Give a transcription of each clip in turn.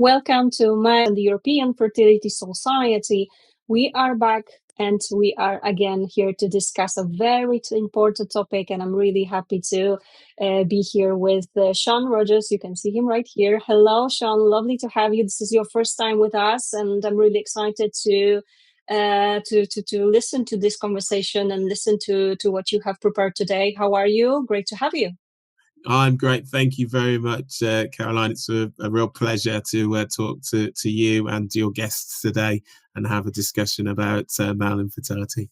Welcome to the European Fertility Society. We are back and we are again here to discuss a very important topic, and I'm really happy to be here with Shaun Rogers. You can see him right here. Hello, Shaun. Lovely to have you. This is your first time with us, and I'm really excited to listen to this conversation and listen to what you have prepared today. How are you? Great to have you. I'm great. Thank you very much, Caroline. It's a real pleasure to talk to you and your guests today and have a discussion about male infertility.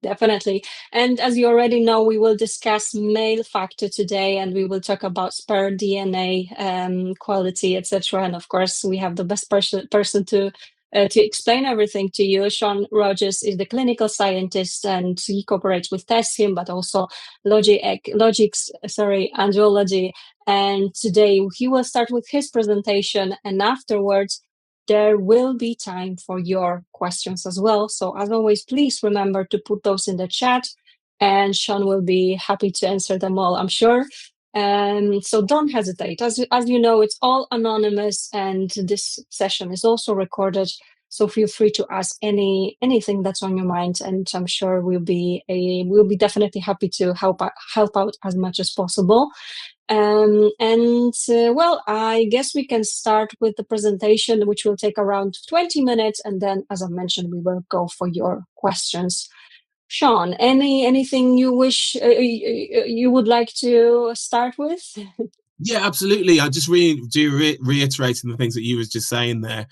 Definitely. And as you already know, we will discuss male factor today, and we will talk about sperm DNA quality, etc. And of course, we have the best person to explain everything to you. Shaun Rogers is the clinical scientist, and he cooperates with TestHim, but also LogixX Andrology. And today he will start with his presentation, and afterwards there will be time for your questions as well. So as always, please remember to put those in the chat, and Shaun will be happy to answer them all, I'm sure. So don't hesitate. As you know, it's all anonymous, and this session is also recorded. So feel free to ask anything that's on your mind, and I'm sure we'll be definitely happy to help out as much as possible. Well, I guess we can start with the presentation, which will take around 20 minutes, and then, as I mentioned, we will go for your questions. Shaun, anything you wish you would like to start with? Yeah, absolutely. I just reiterating the things that you was just saying there.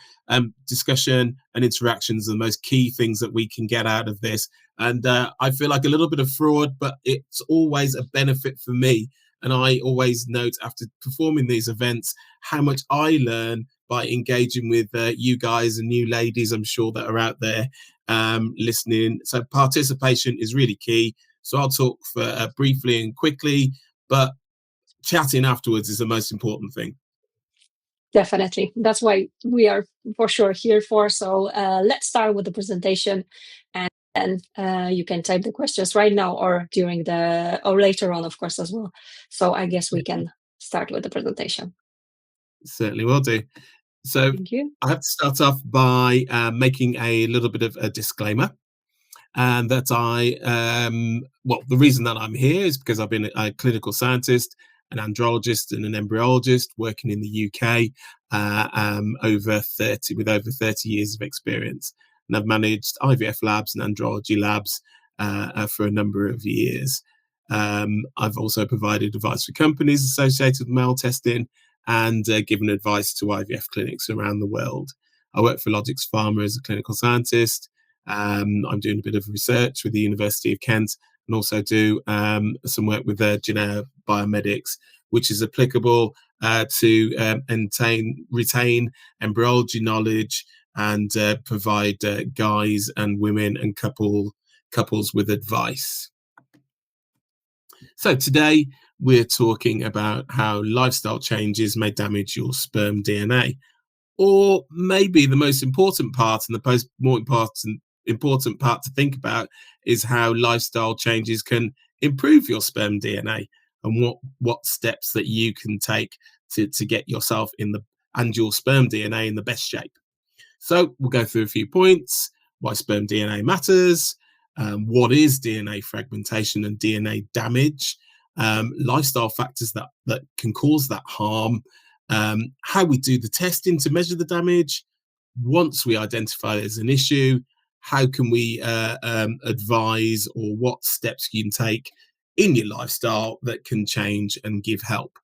Discussion and interactions are the most key things that we can get out of this. And I feel like a little bit of fraud, but it's always a benefit for me. And I always note after performing these events how much I learn by engaging with you guys and you ladies, I'm sure, that are out there listening. So participation is really key. So I'll talk for briefly and quickly, but chatting afterwards is the most important thing. Definitely. That's why we are for sure here for. So let's start with the presentation, and you can type the questions right now or later on, of course, as well. So I guess we can start with the presentation. Certainly will do. So thank you. I have to start off by making a little bit of a disclaimer. And that the reason that I'm here is because I've been a clinical scientist, an andrologist and an embryologist working in the UK with over 30 years of experience. And I've managed IVF labs and andrology labs for a number of years. I've also provided advice for companies associated with male testing and given advice to IVF clinics around the world. I work for LogixX Pharma as a clinical scientist. I'm doing a bit of research with the University of Kent, and also do some work with Geneva Biomedics, which is applicable to retain embryology knowledge and provide guys and women and couples with advice. So today we're talking about how lifestyle changes may damage your sperm DNA. Or maybe the most important part and the more important part to think about is how lifestyle changes can improve your sperm DNA and what steps that you can take to get yourself and your sperm DNA in the best shape. So we'll go through a few points: why sperm DNA matters, what is DNA fragmentation and DNA damage, lifestyle factors that can cause that harm, how we do the testing to measure the damage. Once we identify there's an issue, how can we advise, or what steps you can take in your lifestyle that can change and give help.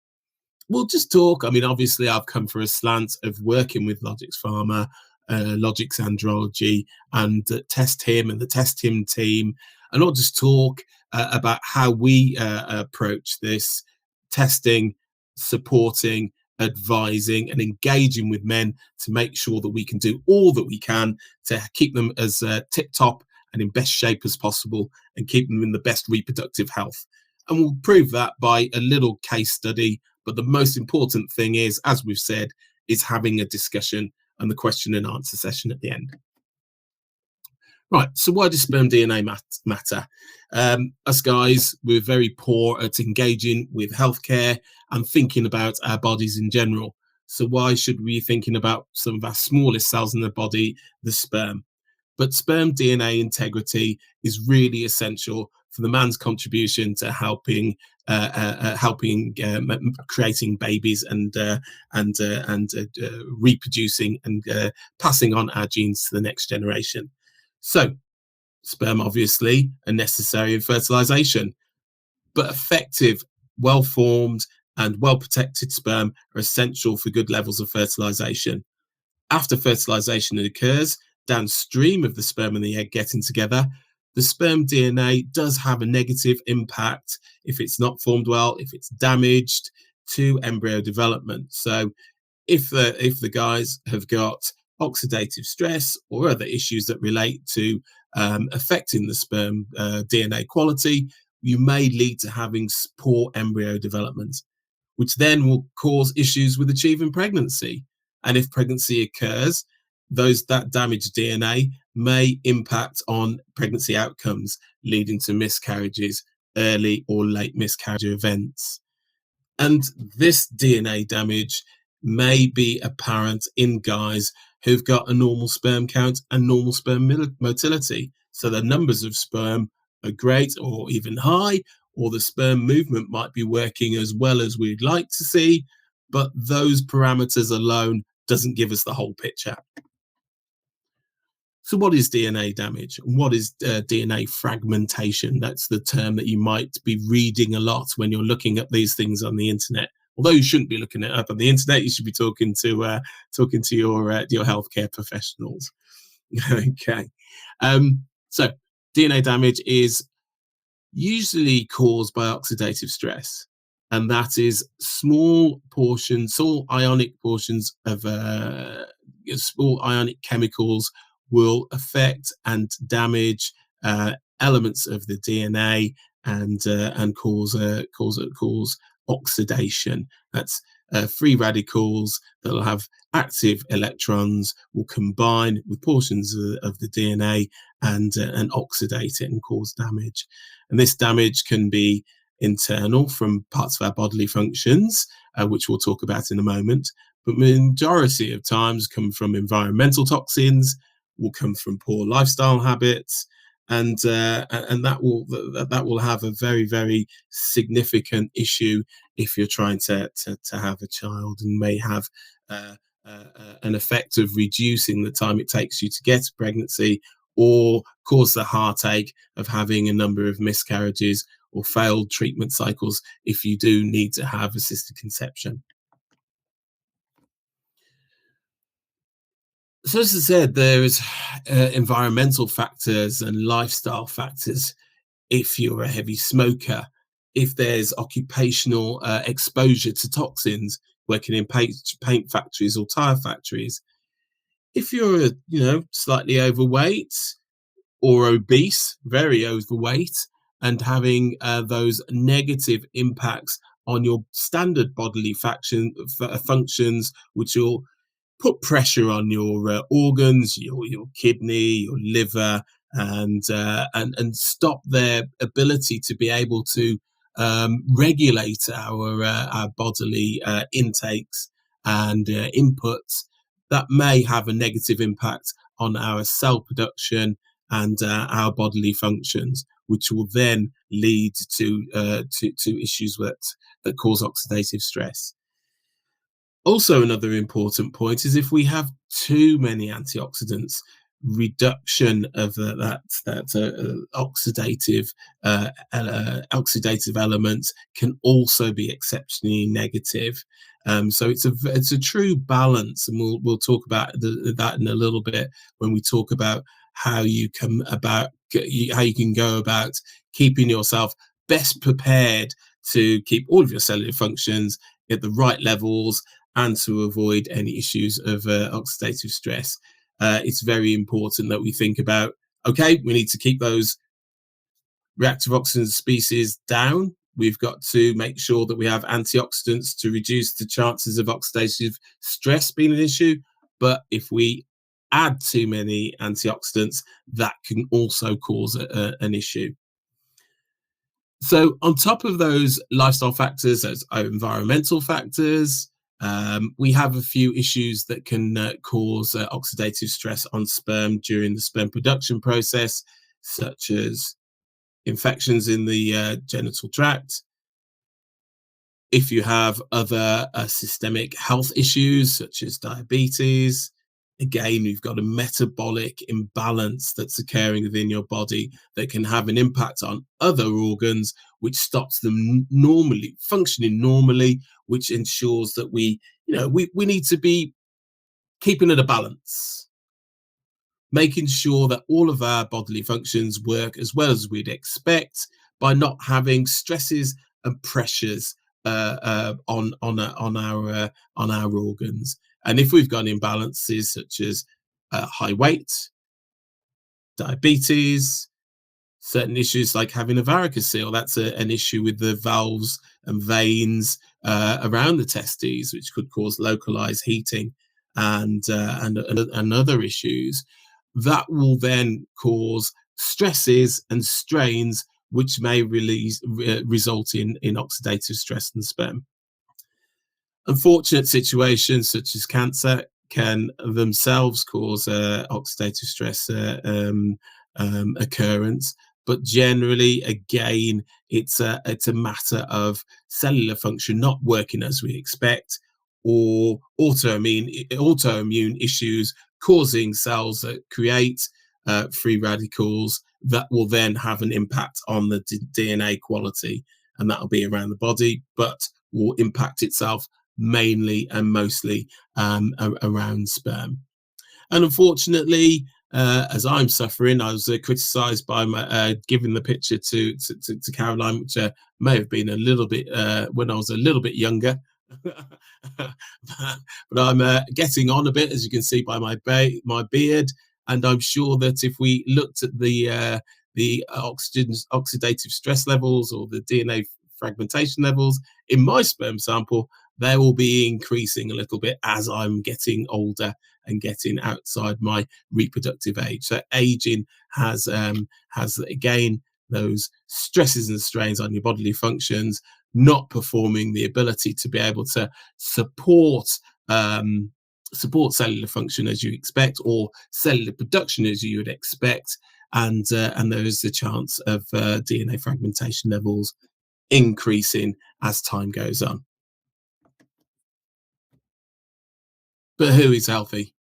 We'll just talk. I mean, obviously, I've come for a slant of working with LogixX Pharma, LogixX Andrology, and TestHim and the TestHim team, and I'll just talk about how we approach this testing, supporting, advising and engaging with men to make sure that we can do all that we can to keep them as tip-top and in best shape as possible and keep them in the best reproductive health. And we'll prove that by a little case study. But the most important thing is, as we've said, is having a discussion and the question and answer session at the end. Right, so why does sperm DNA matter? Us guys, we're very poor at engaging with healthcare and thinking about our bodies in general. So why should we be thinking about some of our smallest cells in the body, the sperm? But sperm DNA integrity is really essential for the man's contribution to helping creating babies and reproducing and passing on our genes to the next generation. So sperm obviously are necessary in fertilization, but effective, well-formed and well-protected sperm are essential for good levels of fertilization. After fertilization occurs, downstream of the sperm and the egg getting together, the sperm DNA does have a negative impact if it's not formed well, if it's damaged, to embryo development. So if the guys have got oxidative stress or other issues that relate to affecting the sperm DNA quality, you may lead to having poor embryo development, which then will cause issues with achieving pregnancy. And if pregnancy occurs, that damaged DNA may impact on pregnancy outcomes, leading to miscarriages, early or late miscarriage events. And this DNA damage may be apparent in guys who've got a normal sperm count and normal sperm motility. So the numbers of sperm are great or even high, or the sperm movement might be working as well as we'd like to see, but those parameters alone doesn't give us the whole picture. So what is DNA damage? What is DNA fragmentation? That's the term that you might be reading a lot when you're looking at these things on the internet. Although you shouldn't be looking it up on the internet, you should be talking to your healthcare professionals. Okay. So DNA damage is usually caused by oxidative stress, and that is small ionic portions of small ionic chemicals will affect and damage elements of the DNA and cause oxidation. That's free radicals that will have active electrons will combine with portions of the DNA and oxidate it and cause damage. And this damage can be internal from parts of our bodily functions, which we'll talk about in a moment, but majority of times come from environmental toxins, will come from poor lifestyle habits, and that will have a very, very significant issue if you're trying to have a child, and may have an effect of reducing the time it takes you to get a pregnancy, or cause the heartache of having a number of miscarriages or failed treatment cycles if you do need to have assisted conception. So as I said, there's environmental factors and lifestyle factors. If you're a heavy smoker, if there's occupational exposure to toxins, working in paint factories or tire factories, if you're slightly overweight or obese, very overweight, and having those negative impacts on your standard bodily functions, which will put pressure on your organs, your kidney, your liver, and stop their ability to be able to regulate our bodily intakes and inputs. That may have a negative impact on our cell production and our bodily functions, which will then lead to issues that cause oxidative stress. Also, another important point is if we have too many antioxidants, reduction of that oxidative element can also be exceptionally negative. So it's a true balance, and we'll talk about that in a little bit when we talk about how you can go about keeping yourself best prepared to keep all of your cellular functions at the right levels and to avoid any issues of oxidative stress. It's very important that we think about, okay, we need to keep those reactive oxygen species down. We've got to make sure that we have antioxidants to reduce the chances of oxidative stress being an issue. But if we add too many antioxidants, that can also cause an issue. So on top of those lifestyle factors, those environmental factors, We have a few issues that can cause oxidative stress on sperm during the sperm production process, such as infections in the genital tract. If you have other systemic health issues, such as diabetes, again, you've got a metabolic imbalance that's occurring within your body that can have an impact on other organs, which stops them normally functioning normally, which ensures that we need to be keeping at a balance, making sure that all of our bodily functions work as well as we'd expect by not having stresses and pressures on our organs. And if we've got imbalances such as high weight, diabetes, certain issues like having a varicocele, that's an issue with the valves and veins around the testes, which could cause localized heating and other issues. That will then cause stresses and strains which may result in oxidative stress in the sperm. Unfortunate situations such as cancer can themselves cause oxidative stress occurrence, but generally, again, it's a matter of cellular function not working as we expect, or autoimmune issues causing cells that create free radicals that will then have an impact on the DNA quality, and that'll be around the body, but will impact itself mainly and mostly around sperm. And unfortunately, as I'm suffering, I was criticised by my giving the picture to Caroline, which may have been a little bit when I was a little bit younger. But I'm getting on a bit, as you can see by my beard, and I'm sure that if we looked at the oxidative stress levels or the DNA fragmentation levels in my sperm sample, they will be increasing a little bit as I'm getting older and getting outside my reproductive age. So aging has again those stresses and strains on your bodily functions, not performing the ability to be able to support cellular function as you expect, or cellular production as you would expect, and there is the chance of DNA fragmentation levels increasing as time goes on. But who is healthy?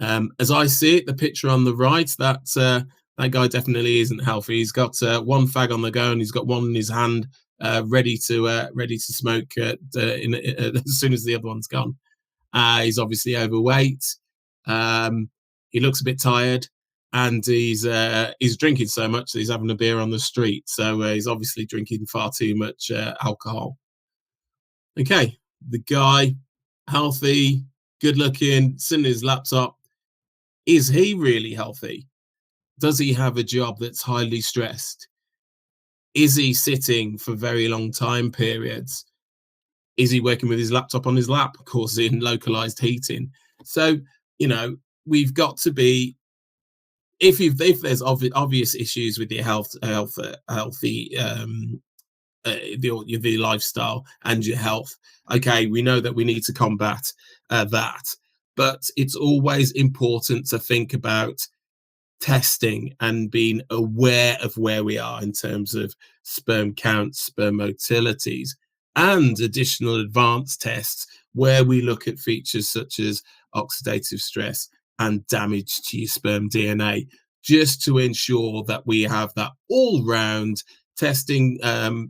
As I see it, the picture on the right, that guy definitely isn't healthy. He's got one fag on the go, and he's got one in his hand, ready to smoke as soon as the other one's gone. He's obviously overweight. He looks a bit tired, and he's drinking so much that he's having a beer on the street. So he's obviously drinking far too much alcohol. Okay, the guy, healthy, good looking, sitting at his laptop. Is he really healthy? Does he have a job that's highly stressed? Is he sitting for very long time periods? Is he working with his laptop on his lap, causing localized heating? So, we've got to be, if there's obvious issues with your the lifestyle and your health, okay, we know that we need to combat that, but it's always important to think about testing and being aware of where we are in terms of sperm counts, sperm motilities, and additional advanced tests where we look at features such as oxidative stress and damage to your sperm DNA, just to ensure that we have that all-round testing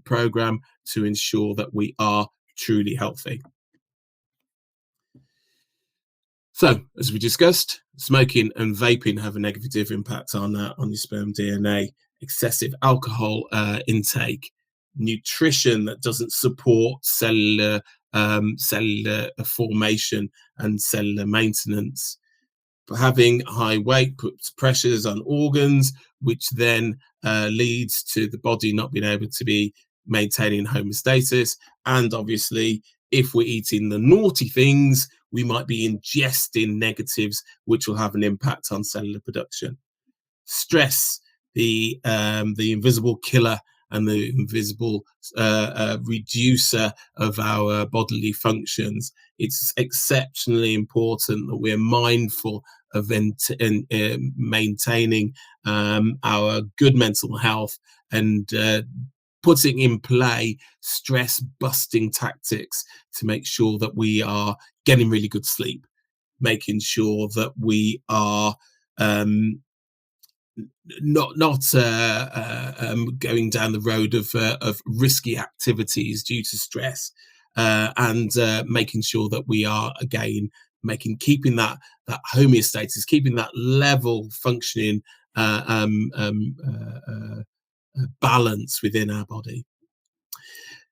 program to ensure that we are truly healthy. So, as we discussed, smoking and vaping have a negative impact on your sperm DNA. Excessive alcohol intake, nutrition that doesn't support cellular formation and cellular maintenance. Having high weight puts pressures on organs, which then leads to the body not being able to be maintaining homeostasis. And obviously, if we're eating the naughty things, we might be ingesting negatives, which will have an impact on cellular production. Stress, the invisible killer and the invisible reducer of our bodily functions. It's exceptionally important that we're mindful of maintaining our good mental health and putting in play stress busting tactics to make sure that we are getting really good sleep, making sure that we are not going down the road of risky activities due to stress, and making sure that we are again keeping that homeostasis, keeping that level functioning balance within our body.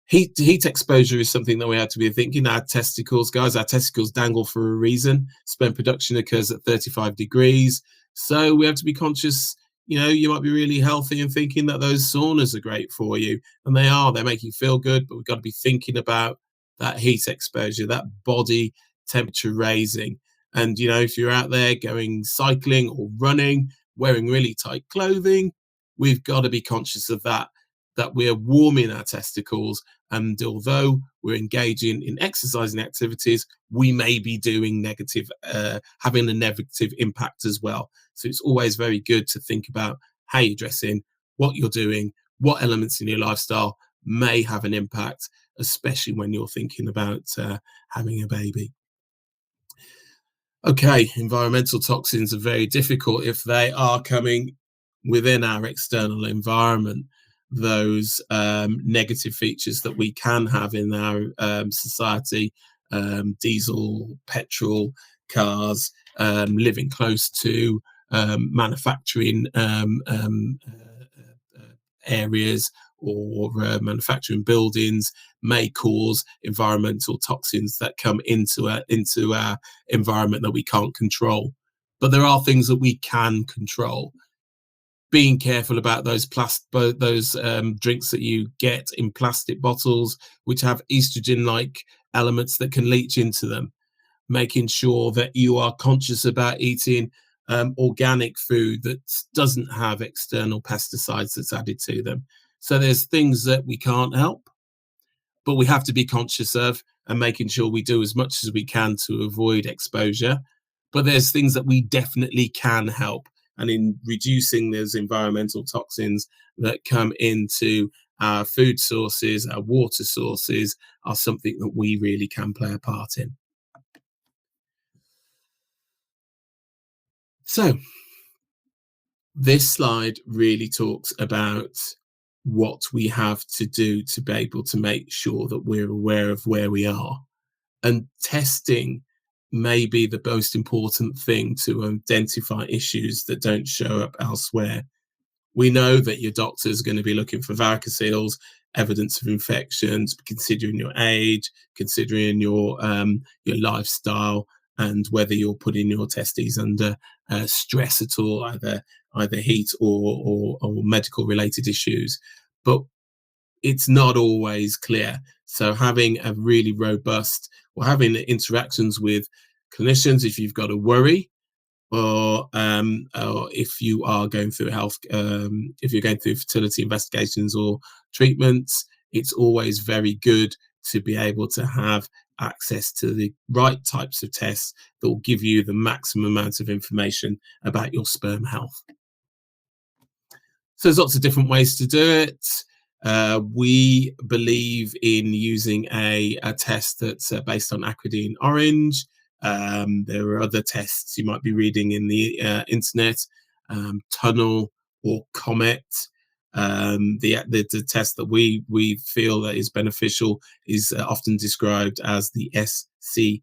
Heat exposure is something that we have to be thinking. Our testicles, guys, our testicles dangle for a reason. Sperm production occurs at 35 degrees. So we have to be conscious. You might be really healthy and thinking that those saunas are great for you. And they are. They make you feel good. But we've got to be thinking about that heat exposure, that body temperature raising. And, if you're out there going cycling or running, wearing really tight clothing, we've got to be conscious of that we're warming our testicles, and although we're engaging in exercising activities, we may be doing having a negative impact as well. So it's always very good to think about how you're dressing, what you're doing, what elements in your lifestyle may have an impact, especially when you're thinking about having a baby. Okay, environmental toxins are very difficult if they are coming within our external environment. Those negative features that we can have in our society, diesel, petrol, cars, living close to manufacturing areas or manufacturing buildings, may cause environmental toxins that come into our environment that we can't control. But there are things that we can control. Being careful about those drinks that you get in plastic bottles, which have estrogen-like elements that can leach into them. Making sure that you are conscious about eating organic food that doesn't have external pesticides that's added to them. So there's things that we can't help, but we have to be conscious of, and making sure we do as much as we can to avoid exposure. But there's things that we definitely can help. And in reducing those environmental toxins that come into our food sources, our water sources, are something that we really can play a part in. So this slide really talks about what we have to do to be able to make sure that we're aware of where we are. And testing may be the most important thing to identify issues that don't show up elsewhere. We know that your doctor is going to be looking for varicoceles, evidence of infections, considering your age, considering your lifestyle, and whether you're putting your testes under stress at all, either heat or medical related issues. But it's not always clear. So having a really robust, or having interactions with clinicians if you've got a worry, or if you are going through if you're going through fertility investigations or treatments, it's always very good to be able to have access to the right types of tests that will give you the maximum amount of information about your sperm health. So there's lots of different ways to do it. We believe in using a test that's based on acridine orange. There are other tests you might be reading in the internet, tunnel or comet. The test that we feel that is beneficial is often described as the SCSA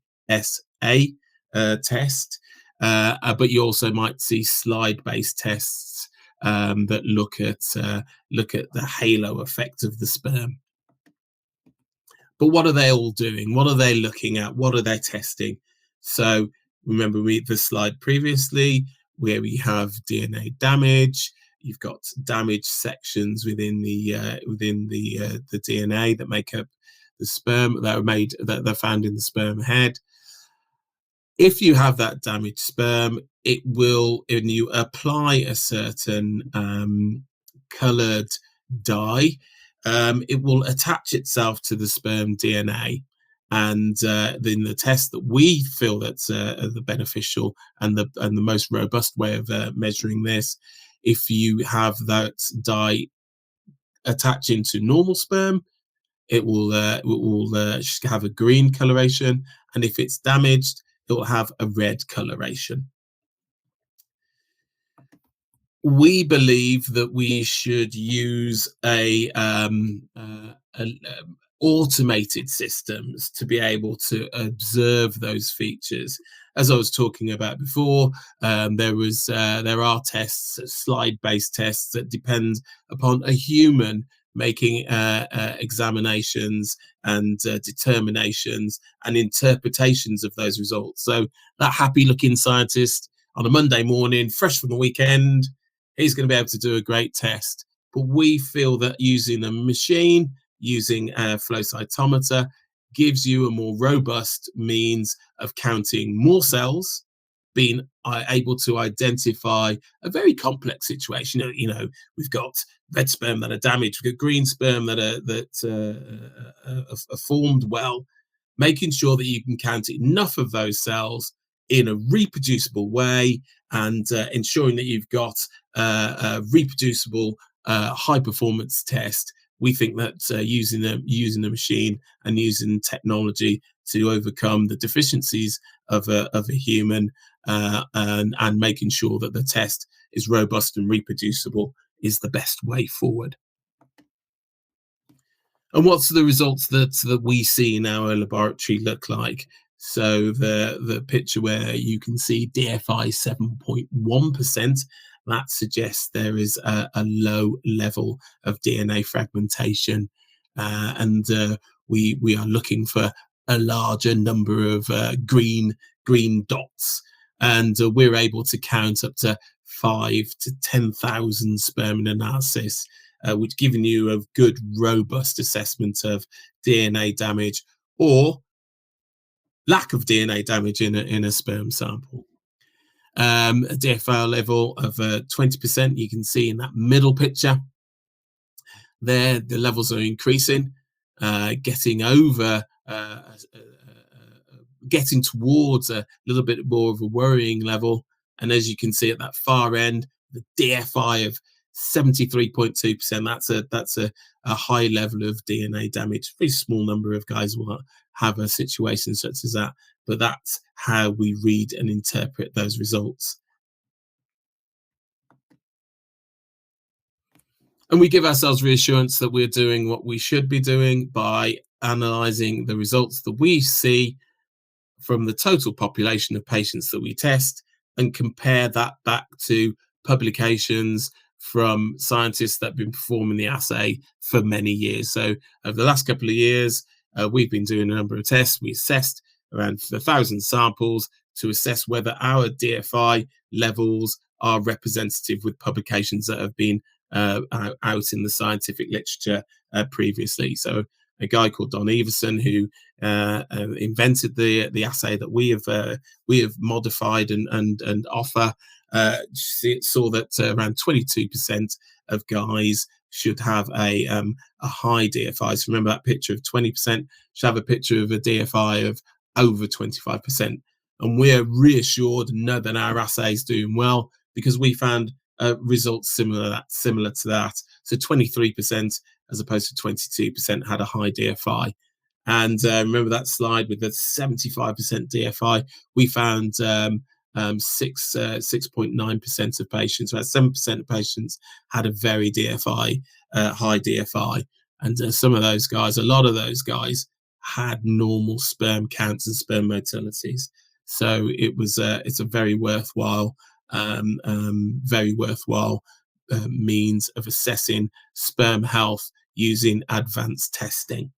test, but you also might see slide-based tests that look at the halo effect of the sperm. But what are they all doing? What are they looking at? What are they testing? So remember the slide previously where we have DNA damage. You've got damaged sections within the DNA that make up the sperm that they're found in the sperm head. If you have that damaged sperm, it will, when you apply a certain coloured dye, it will attach itself to the sperm DNA. And in the test that we feel that's the beneficial and the most robust way of measuring this, if you have that dye attaching to normal sperm, it will have a green coloration, and if it's damaged, it will have a red coloration. We believe that we should use automated systems to be able to observe those features. As I was talking about before, there are tests, slide-based tests that depend upon a human making examinations and determinations and interpretations of those results. So that happy-looking scientist on a Monday morning, fresh from the weekend, he's going to be able to do a great test. But we feel that using a machine, using a flow cytometer, gives you a more robust means of counting more cells, being able to identify a very complex situation. We've got red sperm that are damaged, we've got green sperm that are formed well, making sure that you can count enough of those cells in a reproducible way, and ensuring that you've got a reproducible high performance test. We think that using a machine and using technology to overcome the deficiencies of a human and making sure that the test is robust and reproducible is the best way forward. And what's the results that we see in our laboratory look like? So the picture where you can see DFI 7.1%, that suggests there is a low level of DNA fragmentation, and we are looking for a larger number of green dots, and we're able to count up to 5,000 to 10,000 sperm in analysis, which giving you a good robust assessment of DNA damage or lack of DNA damage in a sperm sample. A DFL level of 20%, you can see in that middle picture there, the levels are increasing, getting towards a little bit more of a worrying level. And as you can see at that far end, the DFI of 73.2%, that's a high level of DNA damage. Very small number of guys will have a situation such as that, but that's how we read and interpret those results. And we give ourselves reassurance that we're doing what we should be doing by analysing the results that we see from the total population of patients that we test and compare that back to publications from scientists that have been performing the assay for many years. So over the last couple of years, we've been doing a number of tests. We assessed around 1,000 samples to assess whether our DFI levels are representative with publications that have been out in the scientific literature previously. So a guy called Don Everson, who invented the assay that we have modified and offer, saw that around 22% of guys should have a high DFI. So remember that picture of 20% should have a picture of a DFI of over 25%. And we're reassured and know that our assay is doing well because we found results similar to that. So 23% as opposed to 22% had a high DFI. And remember that slide with the 75% DFI, we found 6.9% of patients, about 7% of patients had a very high DFI. And some of those guys, a lot of those guys had normal sperm counts and sperm motilities. So it's a very worthwhile means of assessing sperm health using advanced testing.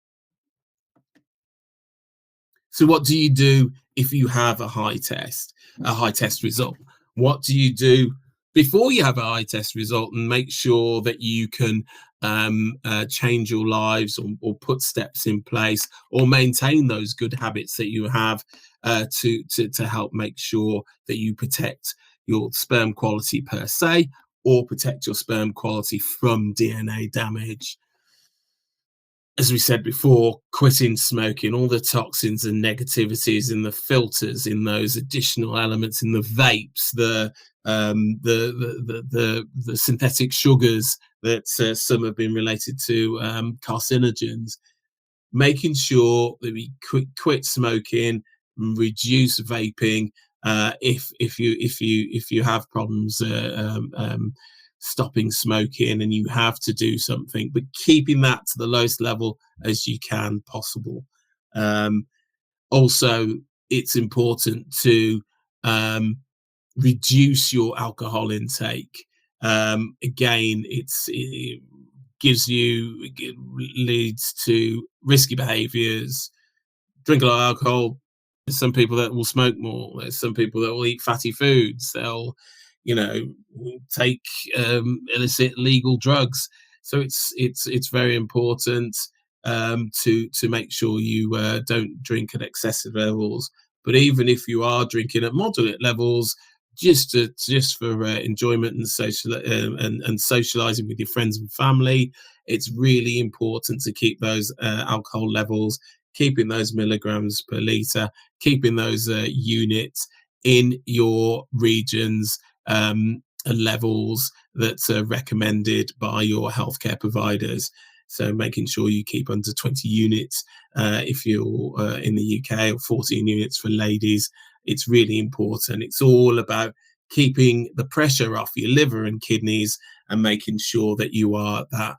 So what do you do if you have a high test result? What do you do before you have a high test result and make sure that you can change your lives or put steps in place or maintain those good habits that you have to help make sure that you protect your sperm quality per se or protect your sperm quality from DNA damage? as we said before, quitting smoking, all the toxins and negativities in the filters, in those additional elements in the vapes, the synthetic sugars that some have been related to carcinogens. Making sure that we quit smoking, reduce vaping. If you have problems stopping smoking and you have to do something, but keeping that to the lowest level as you can possible. Also, it's important to reduce your alcohol intake. Again, it leads to risky behaviors. Drink a lot of alcohol. There's some people that will smoke more. There's some people that will eat fatty foods. They'll, take illicit legal drugs. So it's very important to make sure you don't drink at excessive levels. But even if you are drinking at moderate levels, just for enjoyment and socializing with your friends and family, it's really important to keep those alcohol levels, keeping those milligrams per liter, keeping those units in your regions levels that are recommended by your healthcare providers. So making sure you keep under 20 units if you're in the UK, or 14 units for ladies. It's really important. It's all about keeping the pressure off your liver and kidneys and making sure that you are that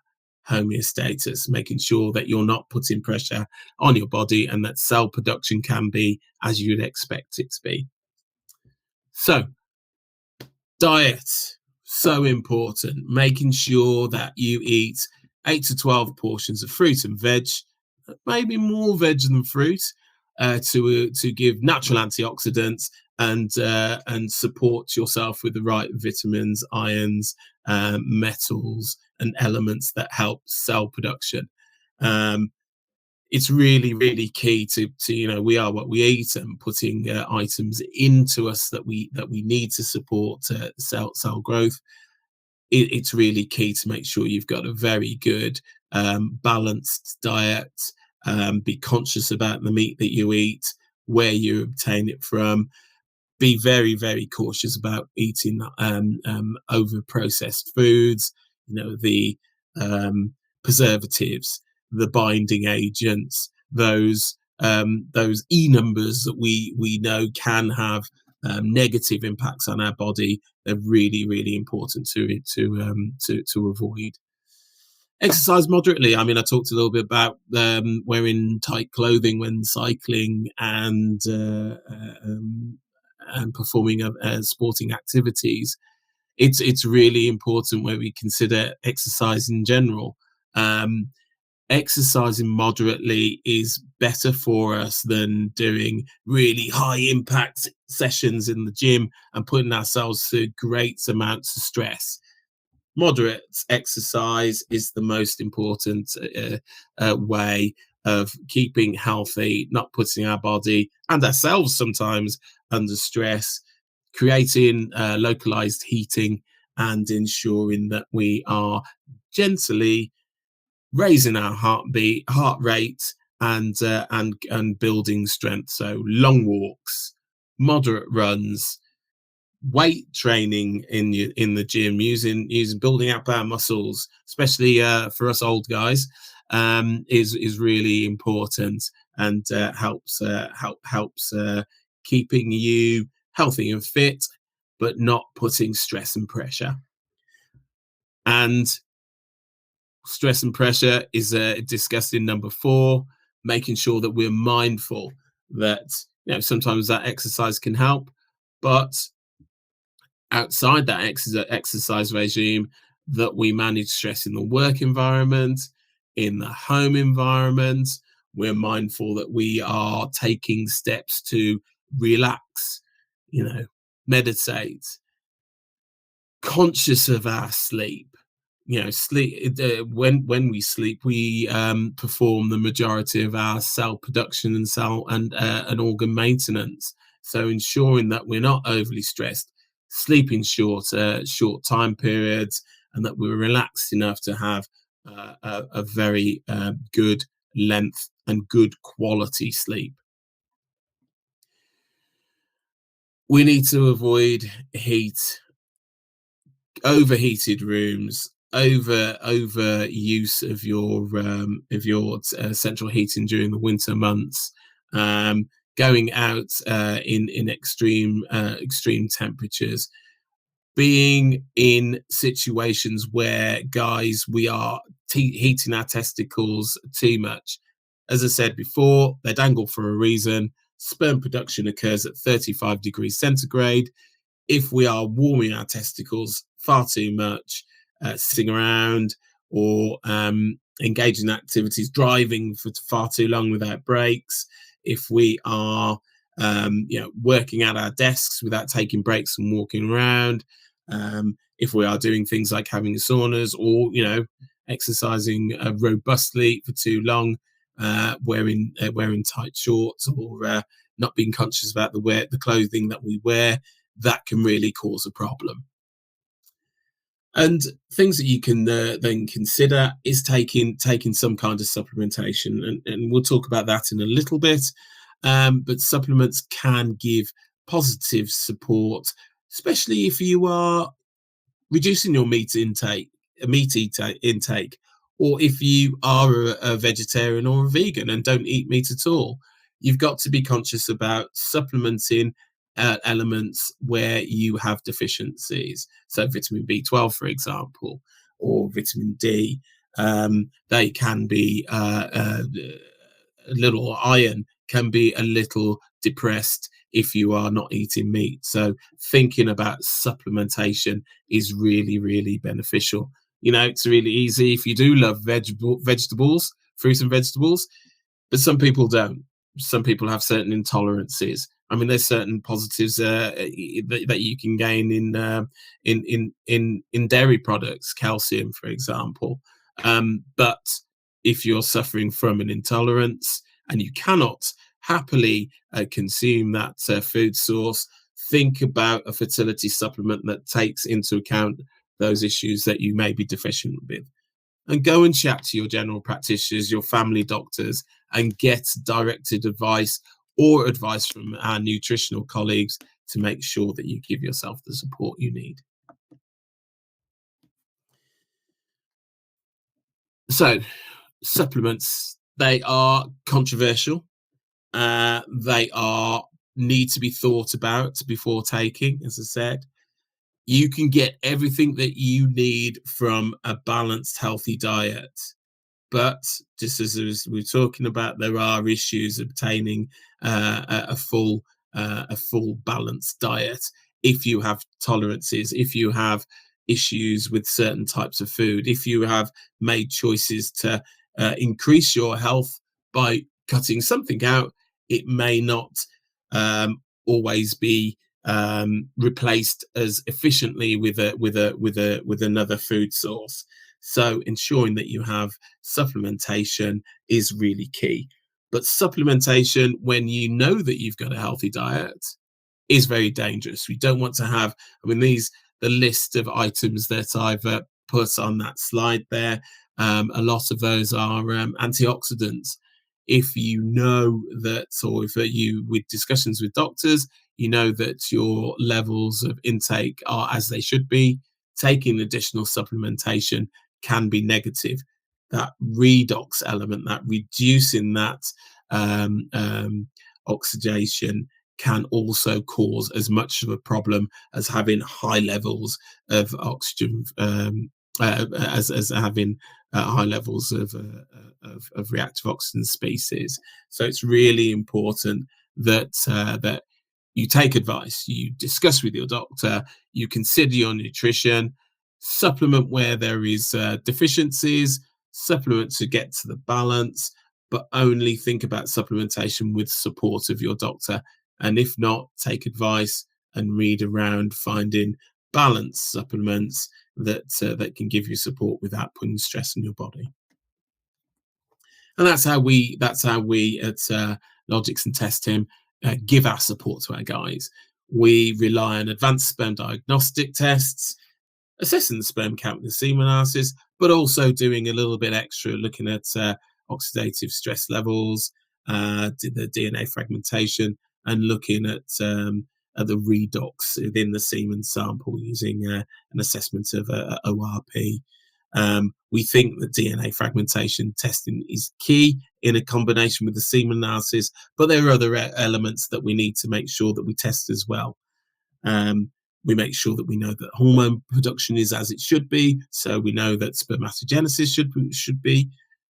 homeostasis, making sure that you're not putting pressure on your body and that cell production can be as you'd expect it to be. So, diet, so important. Making sure that you eat 8 to 12 portions of fruit and veg, maybe more veg than fruit, to give natural antioxidants and support yourself with the right vitamins, irons, metals, and elements that help cell production. It's really, really key to we are what we eat, and putting items into us that we need to support cell growth. It's really key to make sure you've got a very good balanced diet. Be conscious about the meat that you eat, where you obtain it from. Be very, very cautious about eating over processed foods, the preservatives, the binding agents, those E numbers that we know can have negative impacts on our body. They're really, really important to avoid. Exercise moderately. I mean, I talked a little bit about wearing tight clothing when cycling and performing sporting activities. It's really important where we consider exercise in general. Exercising moderately is better for us than doing really high impact sessions in the gym and putting ourselves through great amounts of stress. Moderate exercise is the most important way of keeping healthy, not putting our body and ourselves sometimes under stress, creating localized heating, and ensuring that we are gently raising our heart rate, and building strength. So long walks, moderate runs, weight training in the gym, using building up our muscles, especially for us old guys, is really important, and helps keeping you healthy and fit, but not putting stress and pressure. And stress and pressure is discussed in number 4, making sure that we're mindful that sometimes that exercise can help, but outside that exercise regime, that we manage stress in the work environment, in the home environment. We're mindful that we are taking steps to relax, meditate, conscious of our sleep. Sleep, when we sleep, we perform the majority of our cell production and cell and organ maintenance. So ensuring that we're not overly stressed, sleeping short time periods, and that we're relaxed enough to have a very good length and good quality sleep. We need to avoid heat, overheated rooms, over use of your central heating during the winter months, going out in extreme temperatures, being in situations where, guys, we are heating our testicles too much. As I said before, they're dangled for a reason. Sperm production occurs at 35 degrees centigrade. If we are warming our testicles far too much, sitting around or engaging in activities, driving for far too long without breaks, if we are working at our desks without taking breaks and walking around, if we are doing things like having saunas or exercising robustly for too long, wearing tight shorts, or not being conscious about the clothing that we wear, that can really cause a problem. And things that you can then consider is taking some kind of supplementation, and we'll talk about that in a little bit. But supplements can give positive support, especially if you are reducing your meat intake, or if you are a vegetarian or a vegan and don't eat meat at all. You've got to be conscious about supplementing elements where you have deficiencies. So vitamin B12, for example, or vitamin D, they can be a little iron can be a little depressed if you are not eating meat. So thinking about supplementation is really, really beneficial. It's really easy if you do love vegetables, fruits and vegetables, but some people don't. Some people have certain intolerances. I mean, there's certain positives that you can gain in dairy products, calcium, for example. But if you're suffering from an intolerance and you cannot happily consume that food source, think about a fertility supplement that takes into account those issues that you may be deficient with. And go and chat to your general practitioners, your family doctors, and get directed advice or advice from our nutritional colleagues to make sure that you give yourself the support you need. So, supplements, they are controversial. They need to be thought about before taking. As I said, you can get everything that you need from a balanced, healthy diet. But just as we're talking about, there are issues obtaining a full balanced diet. If you have tolerances, if you have issues with certain types of food, if you have made choices to increase your health by cutting something out, it may not always be replaced as efficiently with another food source. So ensuring that you have supplementation is really key. But supplementation, when you know that you've got a healthy diet, is very dangerous. We don't want to have, the list of items that I've put on that slide there, a lot of those are antioxidants. If you know that, or if you, with discussions with doctors, you know that your levels of intake are as they should be, taking additional supplementation can be negative. That redox element, that reducing that oxidation, can also cause as much of a problem as having high levels of oxygen, as having high levels of reactive oxygen species. So it's really important that you take advice, you discuss with your doctor, you consider your nutrition, supplement where there is deficiencies, supplement to get to the balance, but only think about supplementation with support of your doctor. And if not, take advice and read around finding balanced supplements that can give you support without putting stress on your body. And that's how we at LogixX and TestHim give our support to our guys. We rely on advanced sperm diagnostic tests. assessing the sperm count with the semen analysis, but also doing a little bit extra, looking at oxidative stress levels, the DNA fragmentation, and looking at the redox within the semen sample using an assessment of ORP. We think that DNA fragmentation testing is key in a combination with the semen analysis, but there are other elements that we need to make sure that we test as well. We make sure that we know that hormone production is as it should be, so we know that spermatogenesis should be.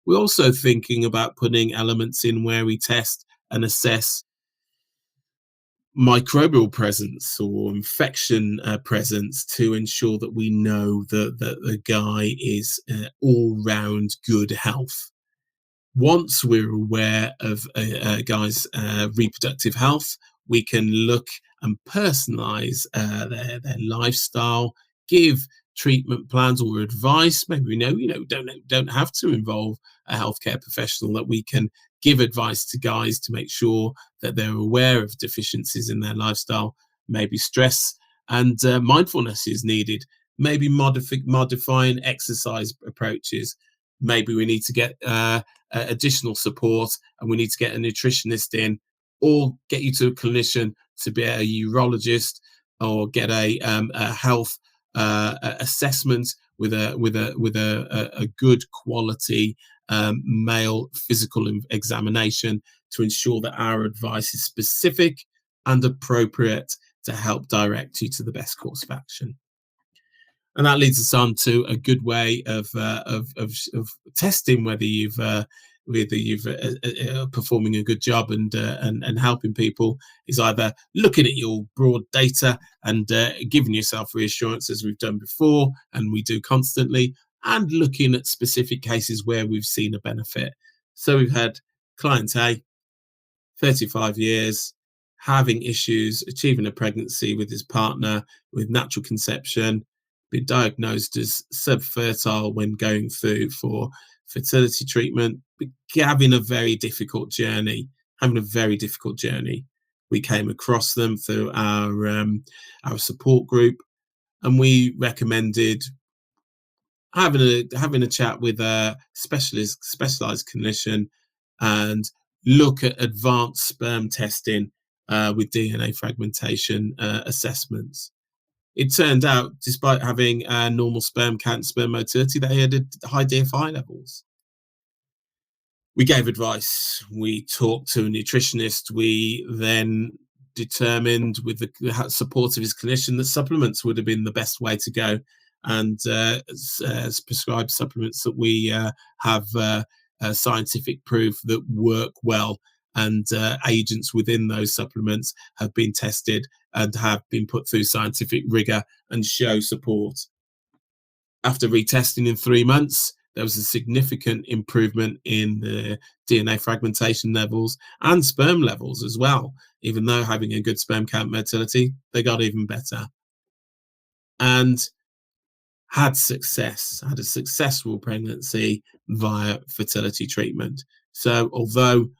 We're also thinking about putting elements in where we test and assess microbial presence or infection presence to ensure that we know that the guy is all-round good health. Once we're aware of a guy's reproductive health, we can look and personalize their lifestyle, give treatment plans or advice. Maybe we know, don't have to involve a healthcare professional, that we can give advice to guys to make sure that they're aware of deficiencies in their lifestyle. Maybe stress and mindfulness is needed. Maybe modifying exercise approaches. Maybe we need to get additional support and we need to get a nutritionist in, or get you to a clinician to be a urologist, or get a health assessment with a good quality male physical examination to ensure that our advice is specific and appropriate to help direct you to the best course of action. And that leads us on to a good way of testing whether you've performing a good job and helping people, is either looking at your broad data and giving yourself reassurance, as we've done before and we do constantly, and looking at specific cases where we've seen a benefit. So we've had client A, 35 years, having issues achieving a pregnancy with his partner with natural conception, been diagnosed as subfertile when going through for fertility treatment, having a very difficult journey. We came across them through our support group, and we recommended having a chat with a specialized clinician and look at advanced sperm testing with DNA fragmentation assessments. It turned out, despite having normal sperm count, sperm motility, they had high DFI levels. We gave advice. We talked to a nutritionist. We then determined, with the support of his clinician, that supplements would have been the best way to go, and prescribed supplements that we have scientific proof that work well, and agents within those supplements have been tested and have been put through scientific rigor and show support. After retesting in 3 months, there was a significant improvement in the DNA fragmentation levels and sperm levels as well. Even though having a good sperm count motility, they got even better. And had a successful pregnancy via fertility treatment. So although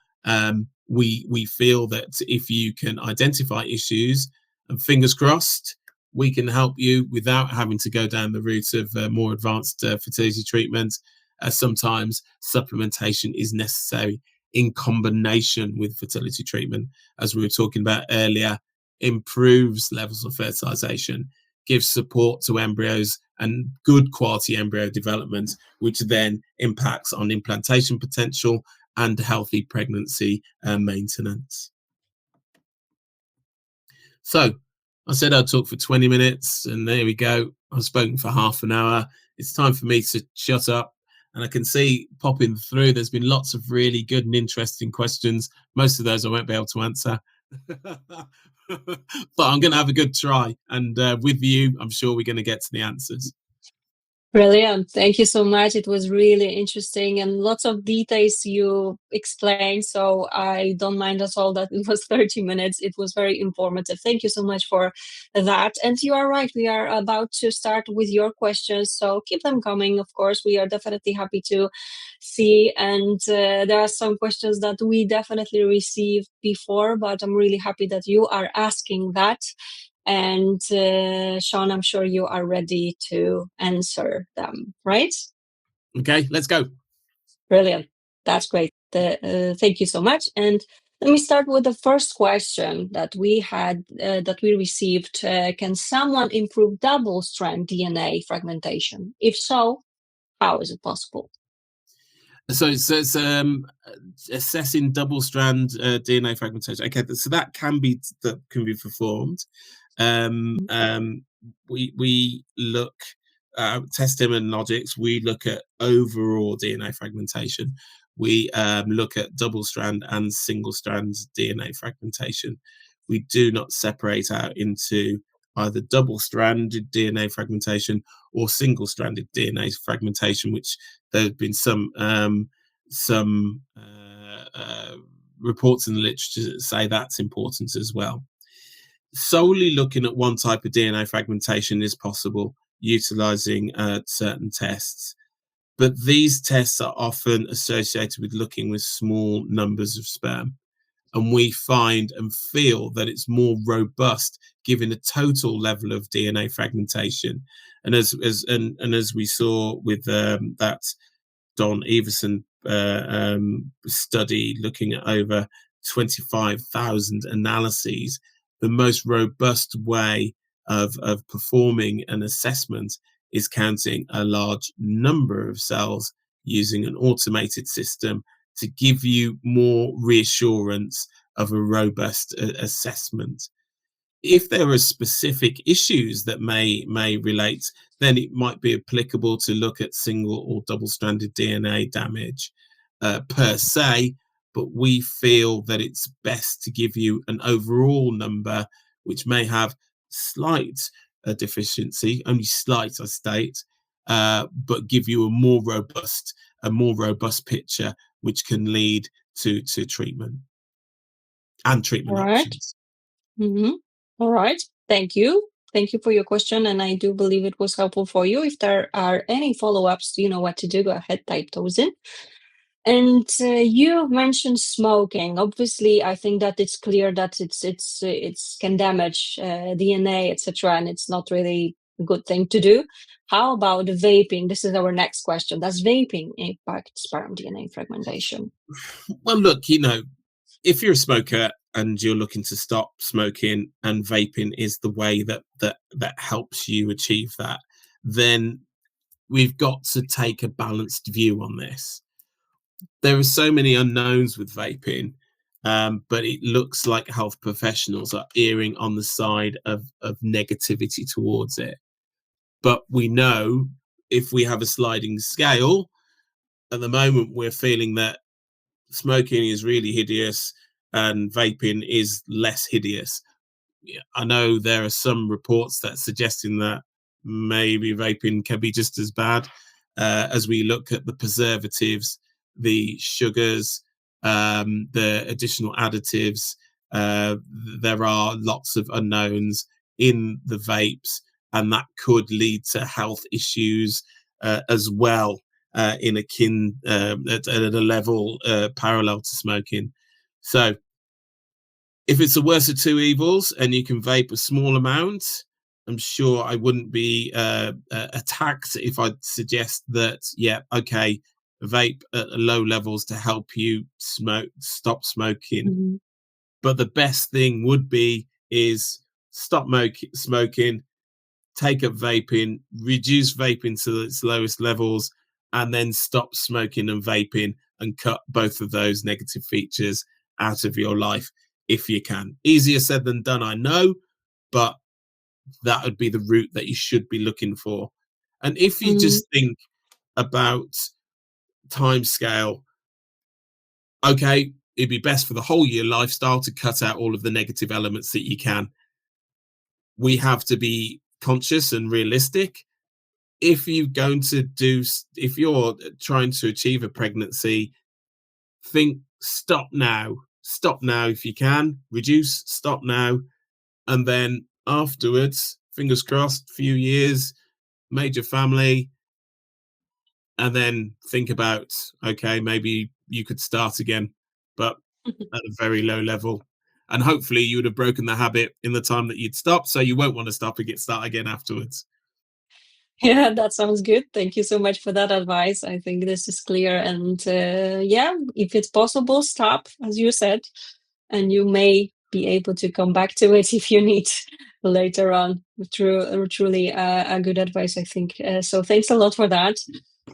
we feel that if you can identify issues, and fingers crossed, we can help you without having to go down the route of more advanced fertility treatment. Sometimes supplementation is necessary in combination with fertility treatment, as we were talking about earlier, improves levels of fertilization, gives support to embryos and good quality embryo development, which then impacts on implantation potential and healthy pregnancy maintenance. So I said I'd talk for 20 minutes, and there we go. I've spoken for half an hour. It's time for me to shut up. And I can see popping through, there's been lots of really good and interesting questions. Most of those I won't be able to answer. But I'm going to have a good try. And with you, I'm sure we're going to get to the answers. Brilliant. Thank you so much. It was really interesting and lots of details you explained. So I don't mind at all that it was 30 minutes. It was very informative. Thank you so much for that. And you are right. We are about to start with your questions. So keep them coming. Of course, we are definitely happy to see. And there are some questions that we definitely received before, but I'm really happy that you are asking that. And Shaun, I'm sure you are ready to answer them, right? Okay, let's go. Brilliant. That's great. Thank you so much. And let me start with the first question that we had, that we received. Can someone improve double-strand DNA fragmentation? If so, how is it possible? So it's assessing double-strand DNA fragmentation. Okay, so that can be performed. We look TestHim and LogixX. We look at overall DNA fragmentation. We look at double-strand and single-strand DNA fragmentation. We do not separate out into either double-stranded DNA fragmentation or single-stranded DNA fragmentation, which there have been some reports in the literature that say that's important as well. Solely looking at one type of DNA fragmentation is possible, utilizing certain tests. But these tests are often associated with looking with small numbers of sperm. And we find and feel that it's more robust given a total level of DNA fragmentation. And as we saw with that Don Everson study looking at over 25,000 analyses, the most robust way of performing an assessment is counting a large number of cells using an automated system to give you more reassurance of a robust assessment. If there are specific issues that may relate, then it might be applicable to look at single or double-stranded DNA damage per se, but we feel that it's best to give you an overall number which may have slight deficiency, only slight, I state, but give you a more robust picture, which can lead to treatment and treatment options. Mm-hmm. All right. Thank you. Thank you for your question. And I do believe it was helpful for you. If there are any follow-ups, you know what to do. Go ahead, type those in. And you mentioned smoking. Obviously, I think that it's clear that it can damage DNA, etc., and it's not really a good thing to do. How about vaping? This is our next question. Does vaping impact sperm DNA fragmentation? Well, look, if you're a smoker and you're looking to stop smoking, and vaping is the way that helps you achieve that, then we've got to take a balanced view on this. There are so many unknowns with vaping, but it looks like health professionals are erring on the side of negativity towards it. But we know if we have a sliding scale, at the moment we're feeling that smoking is really hideous and vaping is less hideous. I know there are some reports that suggesting that maybe vaping can be just as bad, as we look at the preservatives, the sugars, the additional additives. There are lots of unknowns in the vapes, and that could lead to health issues as well, at a level parallel to smoking. So if it's the worst of two evils and you can vape a small amount, I'm sure I wouldn't be attacked if I suggest that, yeah, okay, vape at low levels to help you stop smoking. Mm-hmm. But the best thing would be is stop smoking, take up vaping, reduce vaping to its lowest levels, and then stop smoking and vaping and cut both of those negative features out of your life if you can. Easier said than done, I know, but that would be the route that you should be looking for. And if you just think about time scale, okay, it'd be best for the whole year lifestyle to cut out all of the negative elements that you can. We have to be conscious and realistic. If you're trying to achieve a pregnancy, think stop now if you can, reduce, stop now, and then afterwards, fingers crossed, few years, made your family, and then think about, okay, maybe you could start again, but at a very low level. and hopefully you would have broken the habit in the time that you'd stopped, so you won't want to stop and start again afterwards. Yeah, that sounds good. Thank you so much for that advice. I think this is clear. And yeah, if it's possible, stop, as you said, and you may be able to come back to it if you need later on. Truly a good advice, I think. So thanks a lot for that.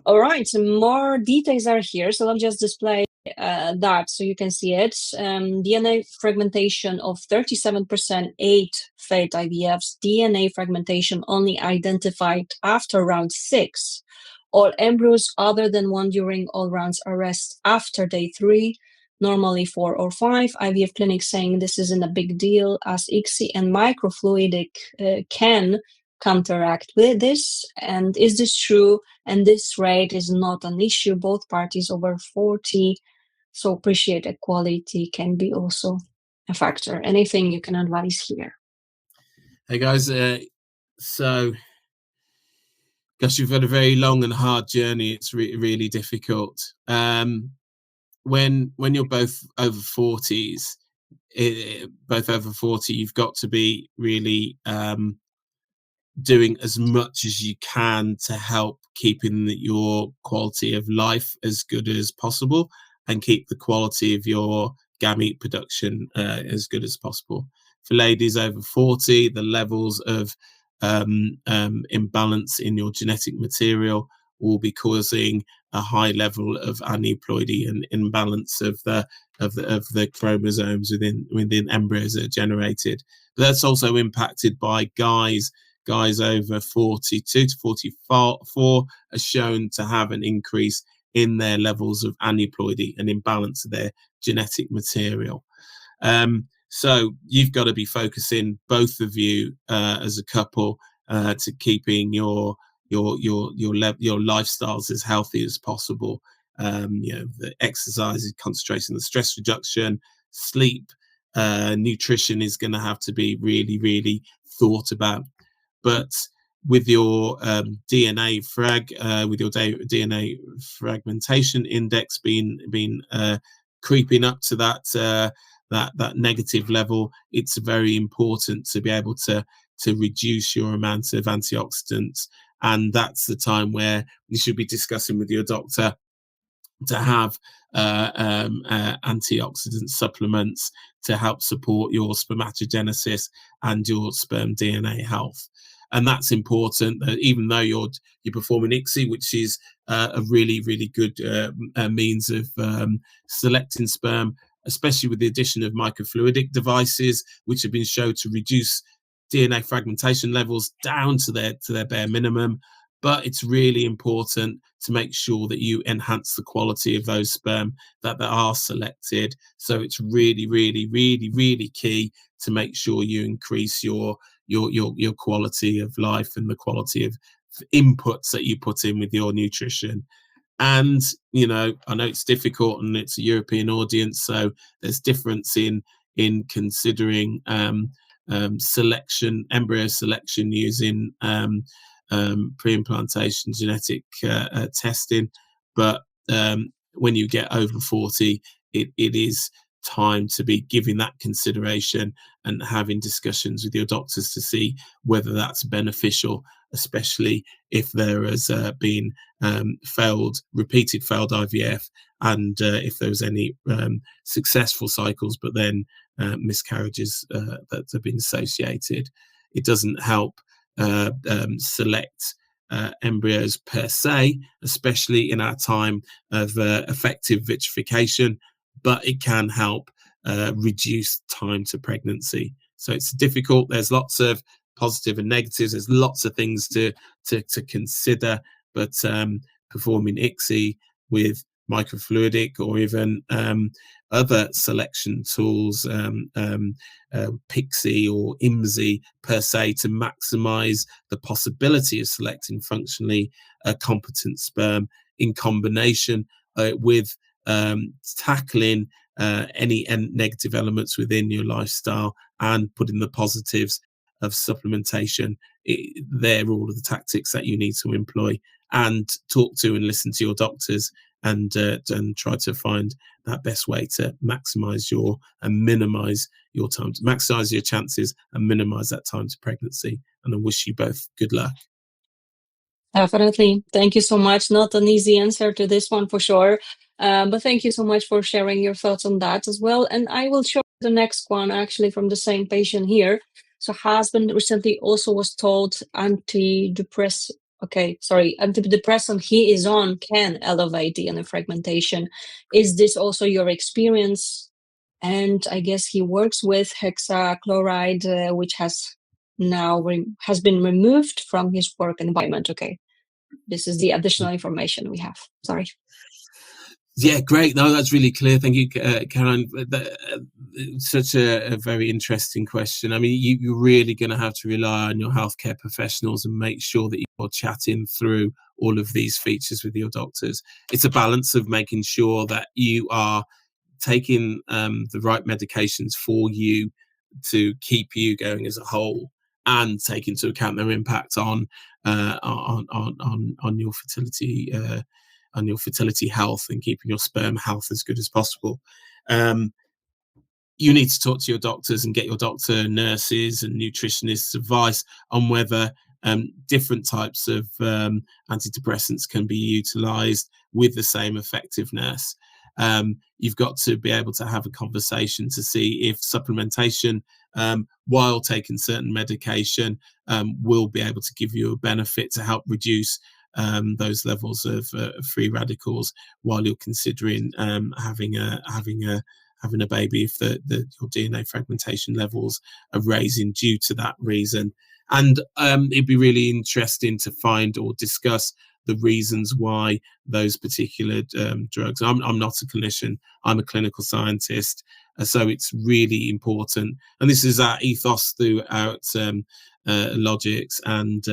All right, more details are here. So I'll just display that so you can see it. DNA fragmentation of 37%, 8 failed IVFs. DNA fragmentation only identified after round 6. All embryos other than one during all rounds arrest after day 3, normally 4 or 5. IVF clinics saying this isn't a big deal as ICSI and microfluidic can counteract with this. And is this true? And this rate is not an issue. Both parties over 40. So appreciate equality can be also a factor. Anything you can advise here? Hey guys, so gosh, you've had a very long and hard journey. It's really difficult. When you're both over 40s, both over 40, you've got to be really doing as much as you can to help keeping your quality of life as good as possible and keep the quality of your gamete production as good as possible. For ladies over 40, the levels of imbalance in your genetic material will be causing a high level of aneuploidy and imbalance of the chromosomes within embryos that are generated. But that's also impacted by guys over 42 to 44 are shown to have an increase in their levels of aneuploidy and imbalance of their genetic material. So you've got to be focusing, both of you as a couple, to keeping your lifestyles as healthy as possible. The exercise, concentration, the stress reduction, sleep, nutrition is going to have to be really thought about. But with your DNA fragmentation index being creeping up to that negative level, it's very important to be able to reduce your amount of antioxidants, and that's the time where you should be discussing with your doctor to have antioxidant supplements to help support your spermatogenesis and your sperm DNA health. And that's important, even though you're performing ICSI, which is a really good means of selecting sperm, especially with the addition of microfluidic devices, which have been shown to reduce DNA fragmentation levels down to their bare minimum. But it's really important to make sure that you enhance the quality of those sperm that are selected. So it's really key to make sure you increase your quality of life and the quality of inputs that you put in with your nutrition. And I know it's difficult, and it's a European audience, so there's difference in considering embryo selection using pre-implantation genetic testing. But when you get over 40, it is time to be giving that consideration and having discussions with your doctors to see whether that's beneficial, especially if there has been repeated failed IVF, and if there was any successful cycles but then miscarriages that have been associated. It doesn't help select embryos per se, especially in our time of effective vitrification, but it can help reduce time to pregnancy. So it's difficult. There's lots of positive and negatives. There's lots of things to consider, but performing ICSI with microfluidic or even other selection tools, PIXI or IMSI per se, to maximize the possibility of selecting functionally competent sperm in combination with tackling any negative elements within your lifestyle and putting the positives of supplementation. They're all of the tactics that you need to employ, and talk to and listen to your doctors and try to find that best way to maximize your and minimize your time, to maximize your chances and minimize that time to pregnancy. And I wish you both good luck. Definitely. Thank you so much. Not an easy answer to this one for sure. But thank you so much for sharing your thoughts on that as well. And I will show the next one actually from the same patient here. So husband recently also was told antidepressant he is on can elevate DNA fragmentation. Is this also your experience? And I guess he works with hexachloride, which has been removed from his work environment. Okay. This is the additional information we have. Sorry. Yeah, great. No, that's really clear. Thank you, Caroline. Such a very interesting question. I mean, you're really going to have to rely on your healthcare professionals and make sure that you're chatting through all of these features with your doctors. It's a balance of making sure that you are taking the right medications for you to keep you going as a whole, and take into account their impact on your fertility, on your fertility health, and keeping your sperm health as good as possible. You need to talk to your doctors and get your doctor, nurses, and nutritionists' advice on whether different types of antidepressants can be utilized with the same effectiveness. You've got to be able to have a conversation to see if supplementation, while taking certain medication, will be able to give you a benefit to help reduce those levels of free radicals while you're considering having a baby, if your DNA fragmentation levels are raising due to that reason. And it'd be really interesting to find or discuss the reasons why those particular drugs. I'm not a clinician, I'm a clinical scientist, so it's really important. And this is our ethos throughout LogixX and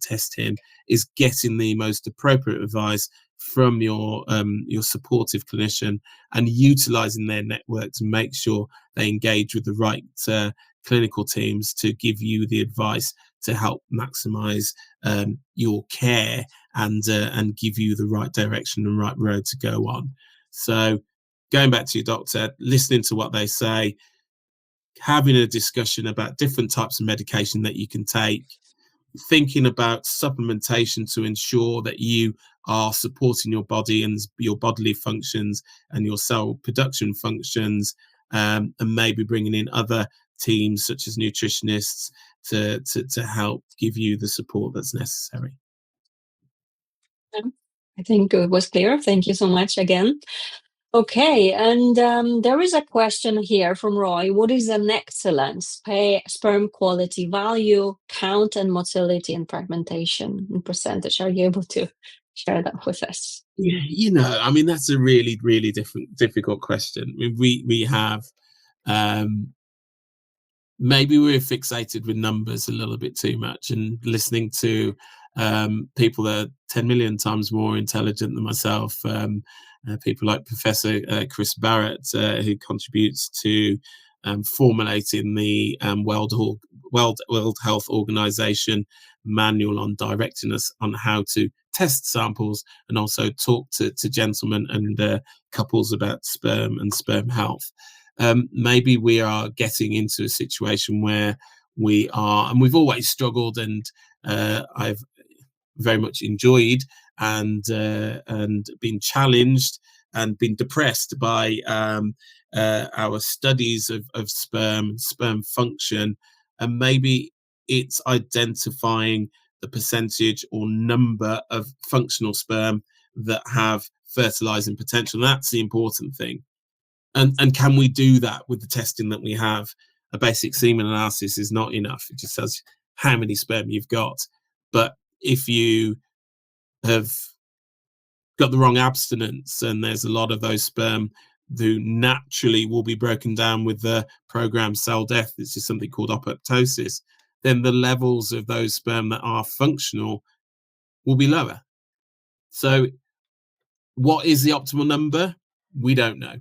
TestHim, is getting the most appropriate advice from your supportive clinician, and utilizing their network to make sure they engage with the right clinical teams to give you the advice to help maximize your care and give you the right direction and right road to go on. So going back to your doctor, listening to what they say, having a discussion about different types of medication that you can take, thinking about supplementation to ensure that you are supporting your body and your bodily functions and your cell production functions, and maybe bringing in other teams such as nutritionists to help give you the support that's necessary. I think it was clear. Thank you so much again. Okay, and there is a question here from Roy. What is an excellent sperm quality value, count, and motility and fragmentation in percentage? Are you able to share that with us? Yeah, I mean, that's a really, really difficult question. We have maybe we're fixated with numbers a little bit too much, and listening to people that are 10 million times more intelligent than myself, people like Professor Chris Barrett, who contributes to formulating the World Health Organization manual on directing us on how to test samples, and also talk to gentlemen and couples about sperm and sperm health. Maybe we are getting into a situation where we are, and we've always struggled, and I've very much enjoyed and been challenged and been depressed by our studies of sperm function, and maybe it's identifying the percentage or number of functional sperm that have fertilizing potential. That's the important thing. And can we do that with the testing that we have? A basic semen analysis is not enough. It just says how many sperm you've got. But if you have got the wrong abstinence, and there's a lot of those sperm who naturally will be broken down with the programmed cell death, it's just something called apoptosis, then the levels of those sperm that are functional will be lower. So what is the optimal number? We don't know.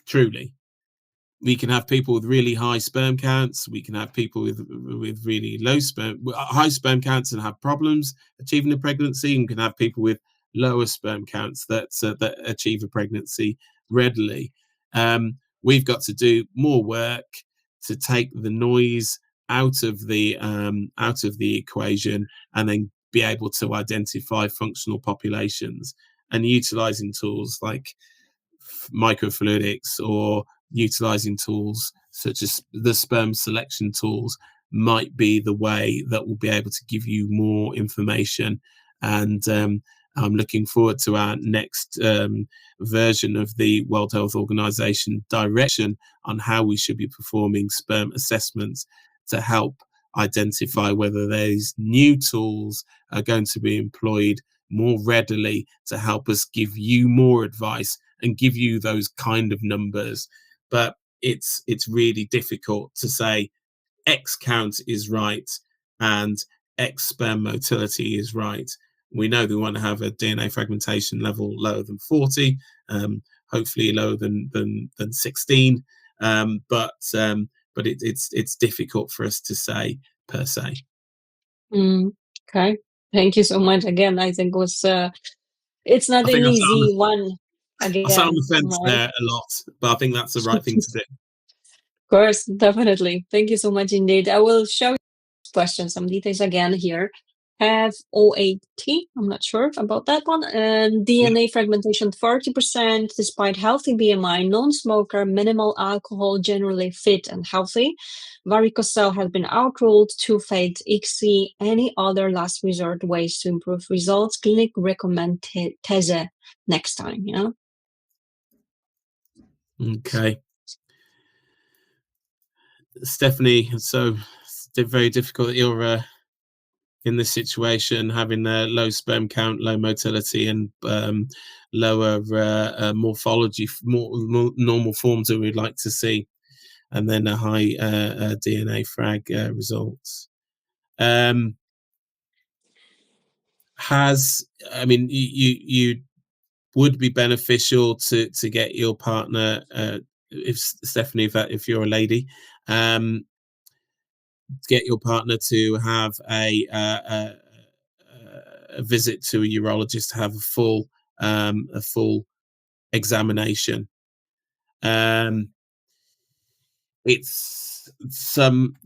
Truly, we can have people with really high sperm counts. We can have people with really high sperm counts and have problems achieving a pregnancy. And we can have people with lower sperm counts that achieve a pregnancy readily. We've got to do more work to take the noise out of the equation, and then be able to identify functional populations, and utilizing tools like microfluidics or utilizing tools such as the sperm selection tools might be the way that will be able to give you more information. And I'm looking forward to our next version of the World Health Organization direction on how we should be performing sperm assessments to help identify whether these new tools are going to be employed more readily to help us give you more advice and give you those kind of numbers. But it's really difficult to say X count is right and X sperm motility is right. We know we want to have a DNA fragmentation level lower than 40, hopefully lower than 16, but it's difficult for us to say per se. Okay, thank you so much. Again, I think it's not an easy one. Again, I sat on the fence there a lot, but I think that's the right thing to do. Of course, definitely. Thank you so much indeed. I will show you questions, some details again here. Have OAT, I'm not sure about that one. And DNA fragmentation 40%, despite healthy BMI, non-smoker, minimal alcohol, generally fit and healthy. Varicocele has been outruled, two-phase ICSI, any other last resort ways to improve results. Clinic recommend Teze next time, yeah? Okay. Stephanie, so it's very difficult that you're in this situation, having a low sperm count, low motility, and lower morphology, more normal forms that we'd like to see, and then a high DNA frag results. You would be beneficial to get your partner, if Stephanie, if you're a lady, get your partner to have a visit to a urologist to have a full examination. It's some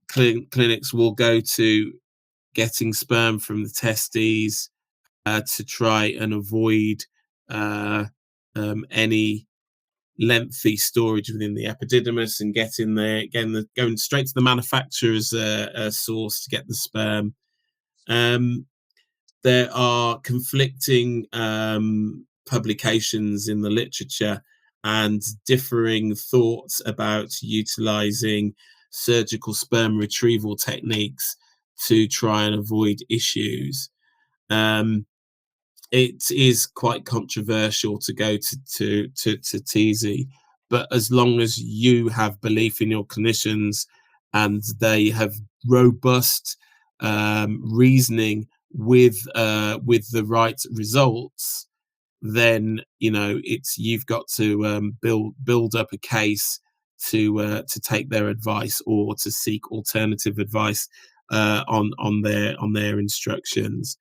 clinics will go to getting sperm from the testes to try and avoid any lengthy storage within the epididymis, and going straight to the manufacturer's source to get the sperm. There are conflicting publications in the literature and differing thoughts about utilizing surgical sperm retrieval techniques to try and avoid issues. It is quite controversial to go to TZ, but as long as you have belief in your clinicians and they have robust reasoning with the right results, then you've got to build up a case to take their advice or to seek alternative advice on their instructions.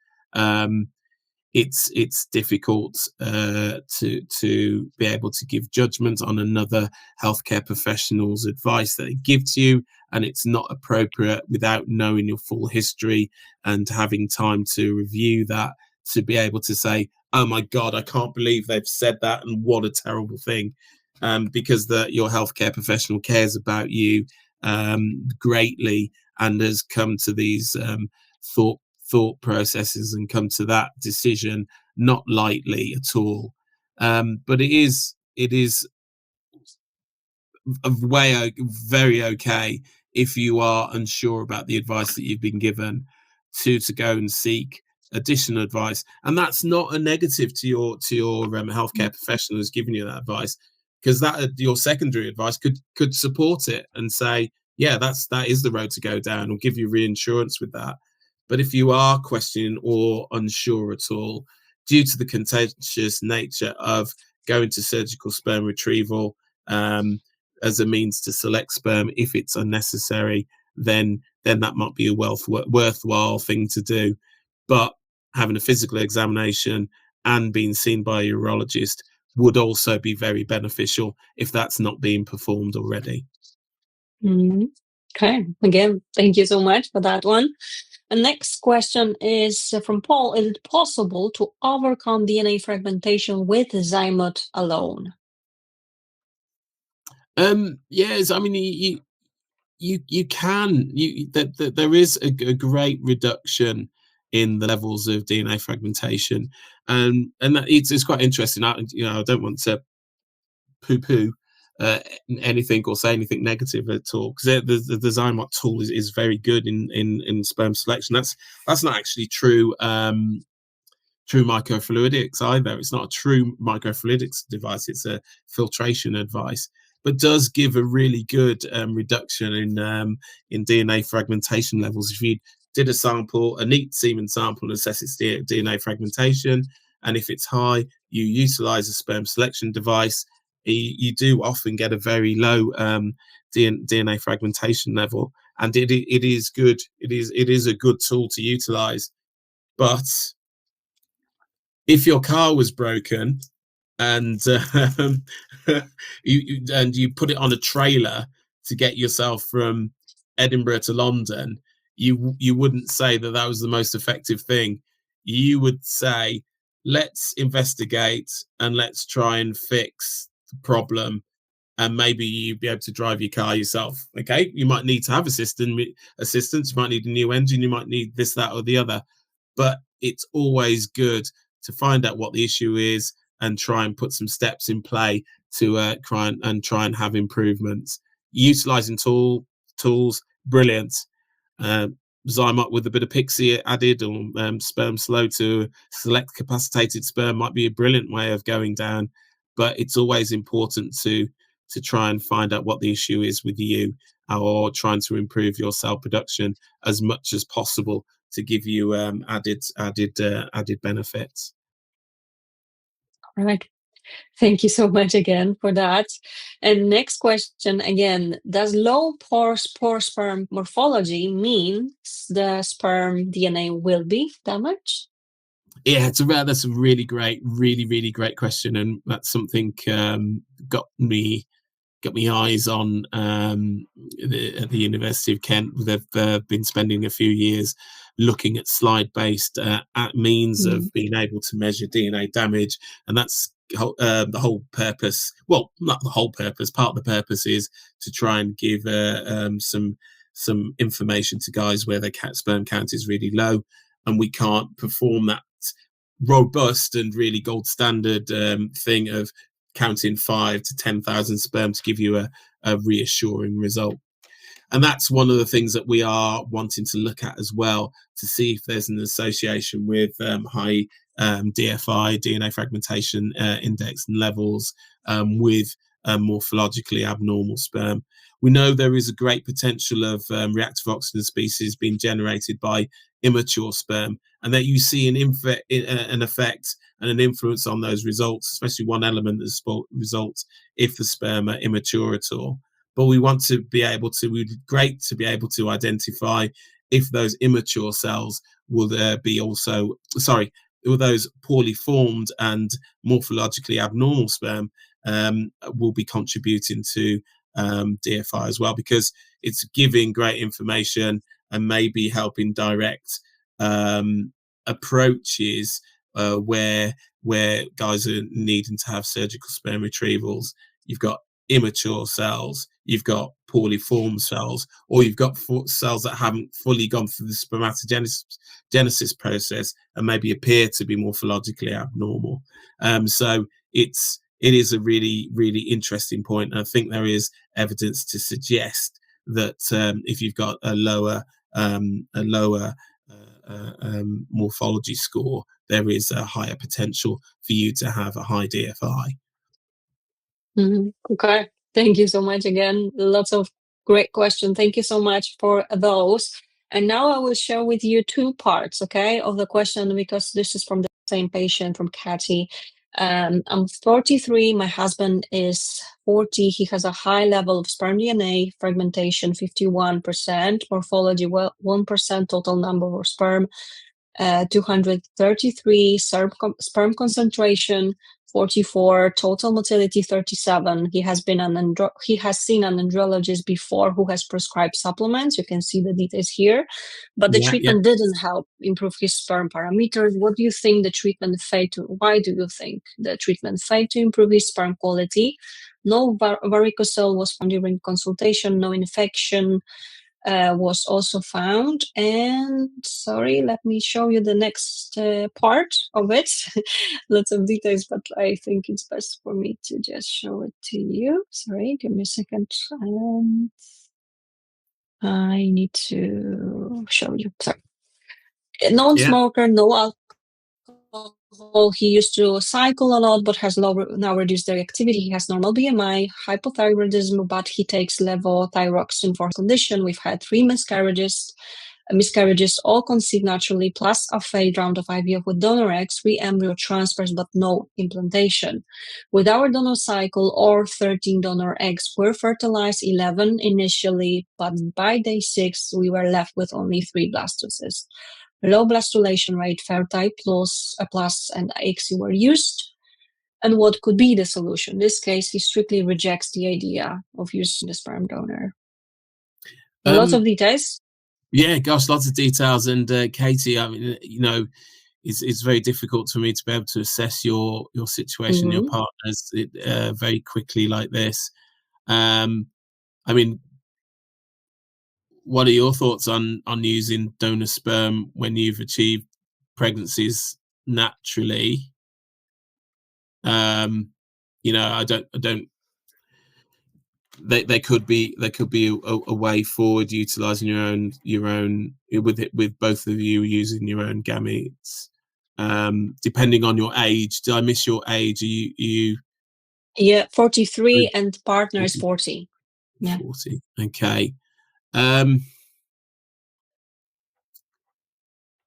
It's difficult to be able to give judgment on another healthcare professional's advice that they give to you, and it's not appropriate without knowing your full history and having time to review that, to be able to say, oh my God, I can't believe they've said that, and what a terrible thing, because your healthcare professional cares about you greatly and has come to these thought processes and come to that decision not lightly at all. But it is very okay if you are unsure about the advice that you've been given to go and seek additional advice. And that's not a negative to your healthcare professional who's giving you that advice, because that your secondary advice could support it and say, yeah, that is the road to go down, or give you reinsurance with that. But if you are questioning or unsure at all, due to the contentious nature of going to surgical sperm retrieval as a means to select sperm, if it's unnecessary, then that might be a worthwhile thing to do. But having a physical examination and being seen by a urologist would also be very beneficial if that's not being performed already. Okay, again, thank you so much for that one. The next question is from Paul. Is it possible to overcome DNA fragmentation with Zymote alone? Yes, I mean, you can. There is a great reduction in the levels of DNA fragmentation, and that it's quite interesting. I don't want to poo-poo anything or say anything negative at all, because the Zymote tool is very good in sperm selection. That's not actually true. True microfluidics either. It's not a true microfluidics device. It's a filtration device, but does give a really good reduction in DNA fragmentation levels. If you did a neat semen sample, and assess its DNA fragmentation, and if it's high, you utilize a sperm selection device, you do often get a very low DNA fragmentation level, and it is good. It is a good tool to utilize, but if your car was broken and you put it on a trailer to get yourself from Edinburgh to London, you wouldn't say that was the most effective thing. You would say, let's investigate and let's try and fix the problem, and maybe you'd be able to drive your car yourself. Okay, you might need to have assistance, you might need a new engine, you might need this, that, or the other, but it's always good to find out what the issue is and try and put some steps in play to try and have improvements. Utilizing tools, brilliant. Zymote with a bit of Pixie added, or sperm slow to select capacitated sperm might be a brilliant way of going down, but it's always important to try and find out what the issue is with you, or trying to improve your cell production as much as possible to give you added benefits. All right. Thank you so much again for that. And next question again, does low pore sperm morphology mean the sperm DNA will be damaged? Yeah, that's a really great question, and that's something got me eyes on at the University of Kent. They've been spending a few years looking at slide-based means of being able to measure DNA damage, and that's the whole purpose. Well, not the whole purpose. Part of the purpose is to try and give some information to guys where their sperm count is really low, and we can't perform that robust and really gold standard thing of counting 5 to 10,000 sperm to give you a reassuring result. And that's one of the things that we are wanting to look at as well, to see if there's an association with high DFI, DNA fragmentation index and levels with morphologically abnormal sperm. We know there is a great potential of reactive oxygen species being generated by immature sperm, and that you see an effect and an influence on those results, especially one element that results if the sperm are immature at all. But we want to be able to, we'd be great to be able to identify if those immature cells will be also, will those poorly formed and morphologically abnormal sperm will be contributing to DFI as well, because it's giving great information and maybe helping direct approaches where guys are needing to have surgical sperm retrievals. You've got immature cells, you've got poorly formed cells, or you've got cells that haven't fully gone through the spermatogenesis process and maybe appear to be morphologically abnormal. So it is a really interesting point. And I think there is evidence to suggest that if you've got a lower morphology score, there is a higher potential for you to have a high DFI. Okay, thank you so much again. Lots of great questions. Thank you so much for those. And now I will share with you two parts, okay, of the question, because this is from the same patient, from Kathy. I'm 43, my husband is 40, he has a high level of sperm DNA, fragmentation 51%, morphology 1%, total number of sperm 233 sperm concentration, 44 total motility, 37. He has seen an andrologist before who has prescribed supplements. You can see the details here, but the treatment didn't help improve his sperm parameters. What do you think the treatment failed to? Why do you think the treatment failed to improve his sperm quality? No varicocele was found during consultation. No infection was also found. And sorry, let me show you the next part of it. Lots of details, but I think it's best for me to just show it to you. Sorry, give me a second. I need to show you. Sorry. Non-smoker, no alcohol. He used to cycle a lot, but has now reduced their activity. He has normal BMI, hypothyroidism, but he takes levothyroxine for his condition. We've had 3 miscarriages, all conceived naturally, plus a failed round of IVF with donor eggs, 3 embryo transfers, but no implantation. With our donor cycle, all 13 donor eggs were fertilized, 11 initially, but by day 6, we were left with only 3 blastocysts. Low blastulation rate, Fertile plus, and ICSI were used. And what could be the solution? In this case, he strictly rejects the idea of using the sperm donor. Lots of details. Yeah, gosh, lots of details. And Katie, I mean, it's very difficult for me to be able to assess your situation, your partners, very quickly like this. I mean, what are your thoughts on using donor sperm when you've achieved pregnancies naturally? I don't. There could be a way forward utilizing your own with both of you using your own gametes. Depending on your age. Did I miss your age? Are you? Yeah, 43, and partner is 40. Yeah. 40. Okay.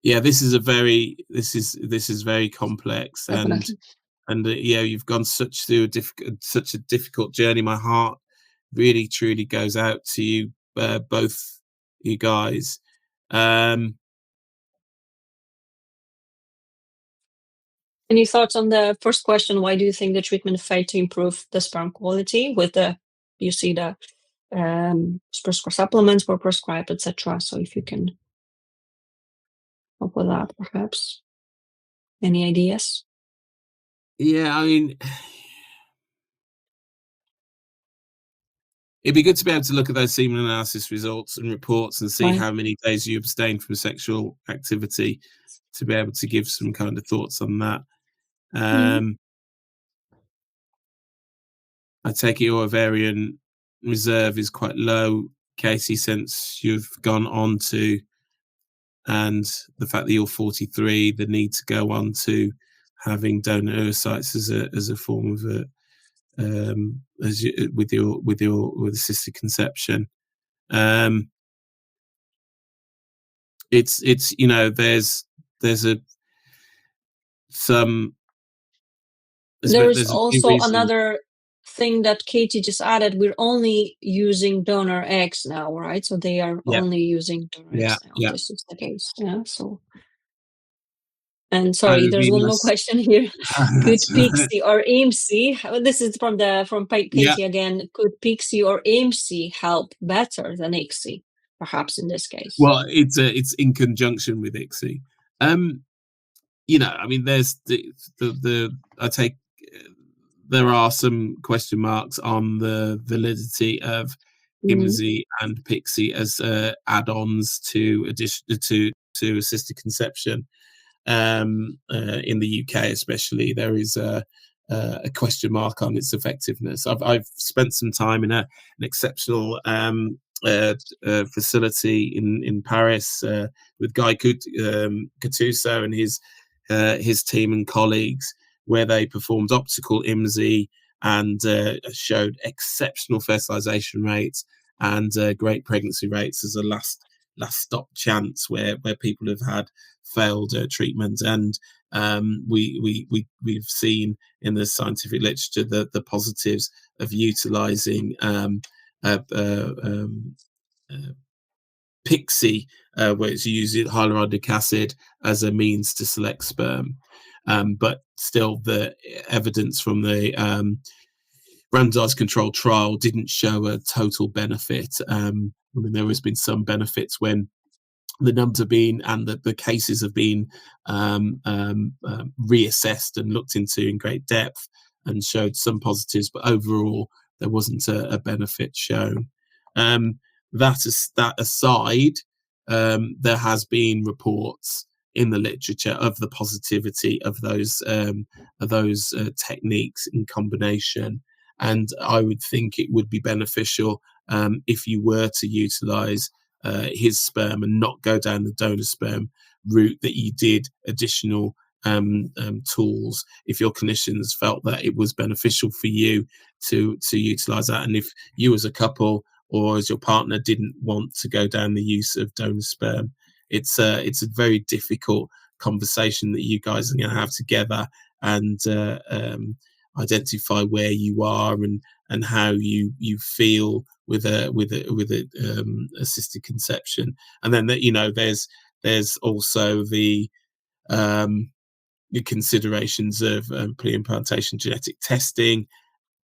Yeah, this is very complex. Definitely. And you've gone such a difficult journey. My heart really truly goes out to you, both you guys. Any thoughts on the first question? Why do you think the treatment failed to improve the sperm quality? You see the supplements were prescribed, etc. So if you can help with that, perhaps. Any ideas? Yeah, I mean, it'd be good to be able to look at those semen analysis results and reports and see how many days you abstained from sexual activity to be able to give some kind of thoughts on that. I take it your ovarian reserve is quite low, Casey, since you've gone on to, and the fact that you're 43, the need to go on to having donor oocytes as a form of with assisted conception. It's there's also another thing that Katie just added. We're only using donor eggs now, right? So they are only using donor eggs now. Yeah. This is the case. Yeah. So. And sorry, there's one more question here. Could B.Sc or IMSI? This is from Katie again. Could B.Sc or IMSI help better than ICSI, perhaps in this case? Well, it's in conjunction with ICSI. I mean, there's there are some question marks on the validity of IMSI and B.Sc as add-ons to assisted conception. In the UK, especially, there is a question mark on its effectiveness. I've spent some time in an exceptional facility in Paris with Guy Gattuso and his team and colleagues, where they performed optical IMSI and showed exceptional fertilization rates and great pregnancy rates as a last stop chance where people have had failed treatment. And we've seen in the scientific literature the positives of utilizing B.Sc where it's using hyaluronic acid as a means to select sperm. But still, the evidence from the randomized controlled trial didn't show a total benefit. I mean, there has been some benefits when the numbers have been and the cases have been reassessed and looked into in great depth and showed some positives, but overall there wasn't a benefit shown. That aside, there has been reports in the literature of the positivity of those techniques in combination, and I would think it would be beneficial if you were to utilize his sperm and not go down the donor sperm route, that you did additional tools if your clinicians felt that it was beneficial for you to utilize that. And if you as a couple or as your partner didn't want to go down the use of donor sperm, it's a very difficult conversation that you guys are going to have together, and identify where you are and how you feel with assisted conception. And then that, you know, there's also the considerations of pre-implantation genetic testing,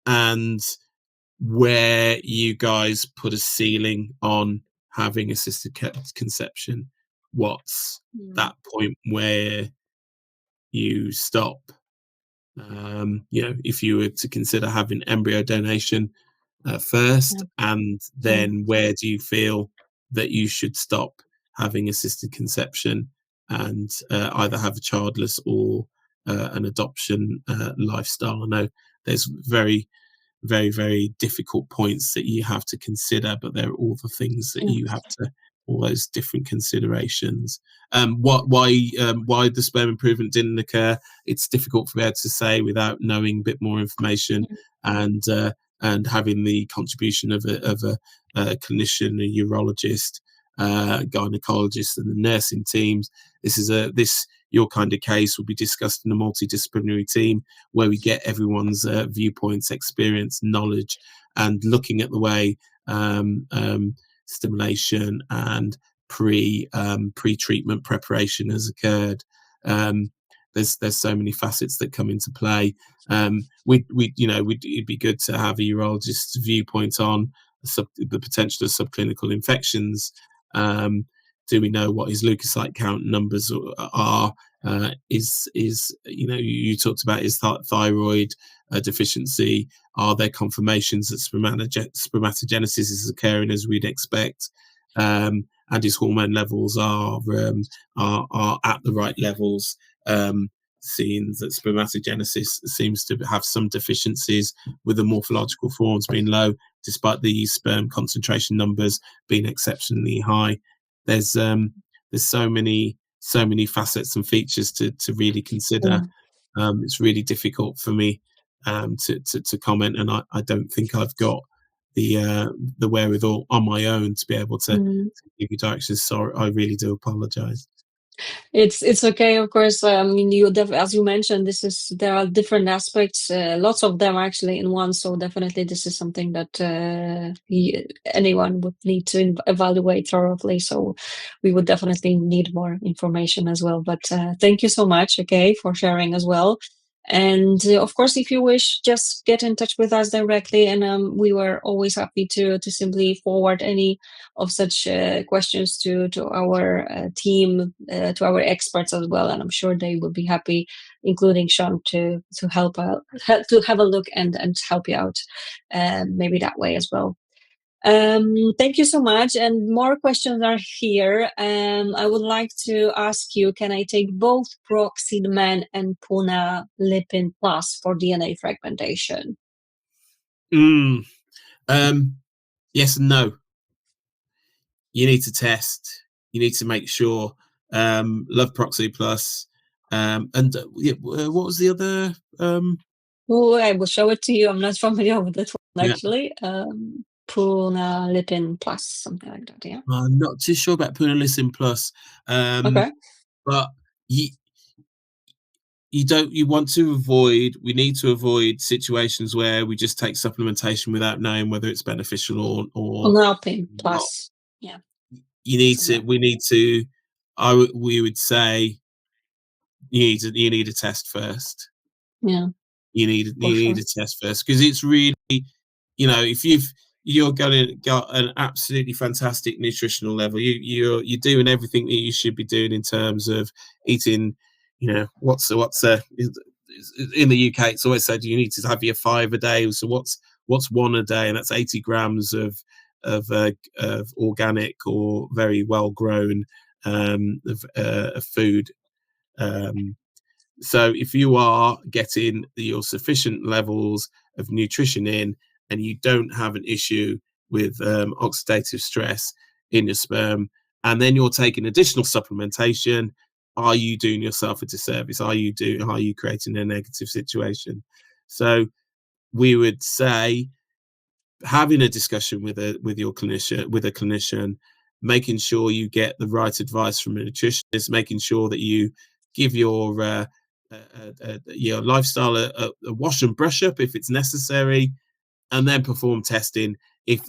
and where you guys put a ceiling on having assisted conception. What's that point where you stop? You know, if you were to consider having embryo donation first, and then where do you feel that you should stop having assisted conception and either have a childless or an adoption lifestyle? I know there's very, very difficult points that you have to consider, but they're all the things that you have to, all those different considerations. Why the sperm improvement didn't occur, it's difficult for me to say without knowing a bit more information and having the contribution of a clinician, a urologist, gynecologist, and the nursing teams. Your kind of case will be discussed in a multidisciplinary team where we get everyone's viewpoints, experience, knowledge, and looking at the way stimulation and pre-treatment preparation has occurred. There's so many facets that come into play. It'd be good to have a urologist's viewpoint on the potential of subclinical infections. Do we know what his leukocyte count numbers are? You talked about his thyroid deficiency. Are there confirmations that spermatogenesis is occurring as we'd expect? And his hormone levels are at the right levels. Seeing that spermatogenesis seems to have some deficiencies, with the morphological forms being low, despite the sperm concentration numbers being exceptionally high. There's so many facets and features to really consider. It's really difficult for me to comment, and I don't think I've got the wherewithal on my own to be able to give you directions. Sorry, I really do apologize. It's okay, of course. I mean, as you mentioned, there are different aspects, lots of them actually in one. So definitely, this is something that anyone would need to evaluate thoroughly. So we would definitely need more information as well. But thank you so much, okay, for sharing as well. And of course, if you wish, just get in touch with us directly, and we were always happy to simply forward any of such questions to our team, to our experts as well. And I'm sure they will be happy, including Shaun, to help out, to have a look and help you out, maybe that way as well. Thank you so much. And more questions are here. I would like to ask you, can I take both Proxid-Men and Puna Lipin Plus for DNA fragmentation? Yes and no. You need to test. You need to make sure. Love Proxy Plus. And what was the other? I will show it to you. I'm not familiar with this one, actually. Puna Lipin Plus, something like that, yeah? I'm not too sure about Puna Lipin Plus. Okay. But we need to avoid situations where we just take supplementation without knowing whether it's beneficial or Puna Lipin Plus, yeah. we need to, we would say you need a test first. Yeah, You for need sure. a test first, because it's really, if you're got an absolutely fantastic nutritional level, you're doing everything that you should be doing in terms of eating. What's in the UK, it's always said you need to have your 5 a day. So what's 1 a day, and that's 80 grams of organic or very well grown of food. So if you are getting your sufficient levels of nutrition in, and you don't have an issue with oxidative stress in your sperm, and then you're taking additional supplementation, are you doing yourself a disservice? Are you creating a negative situation? So we would say, having a discussion with a clinician, making sure you get the right advice from a nutritionist, making sure that you give your lifestyle a wash and brush up if it's necessary, and then perform testing if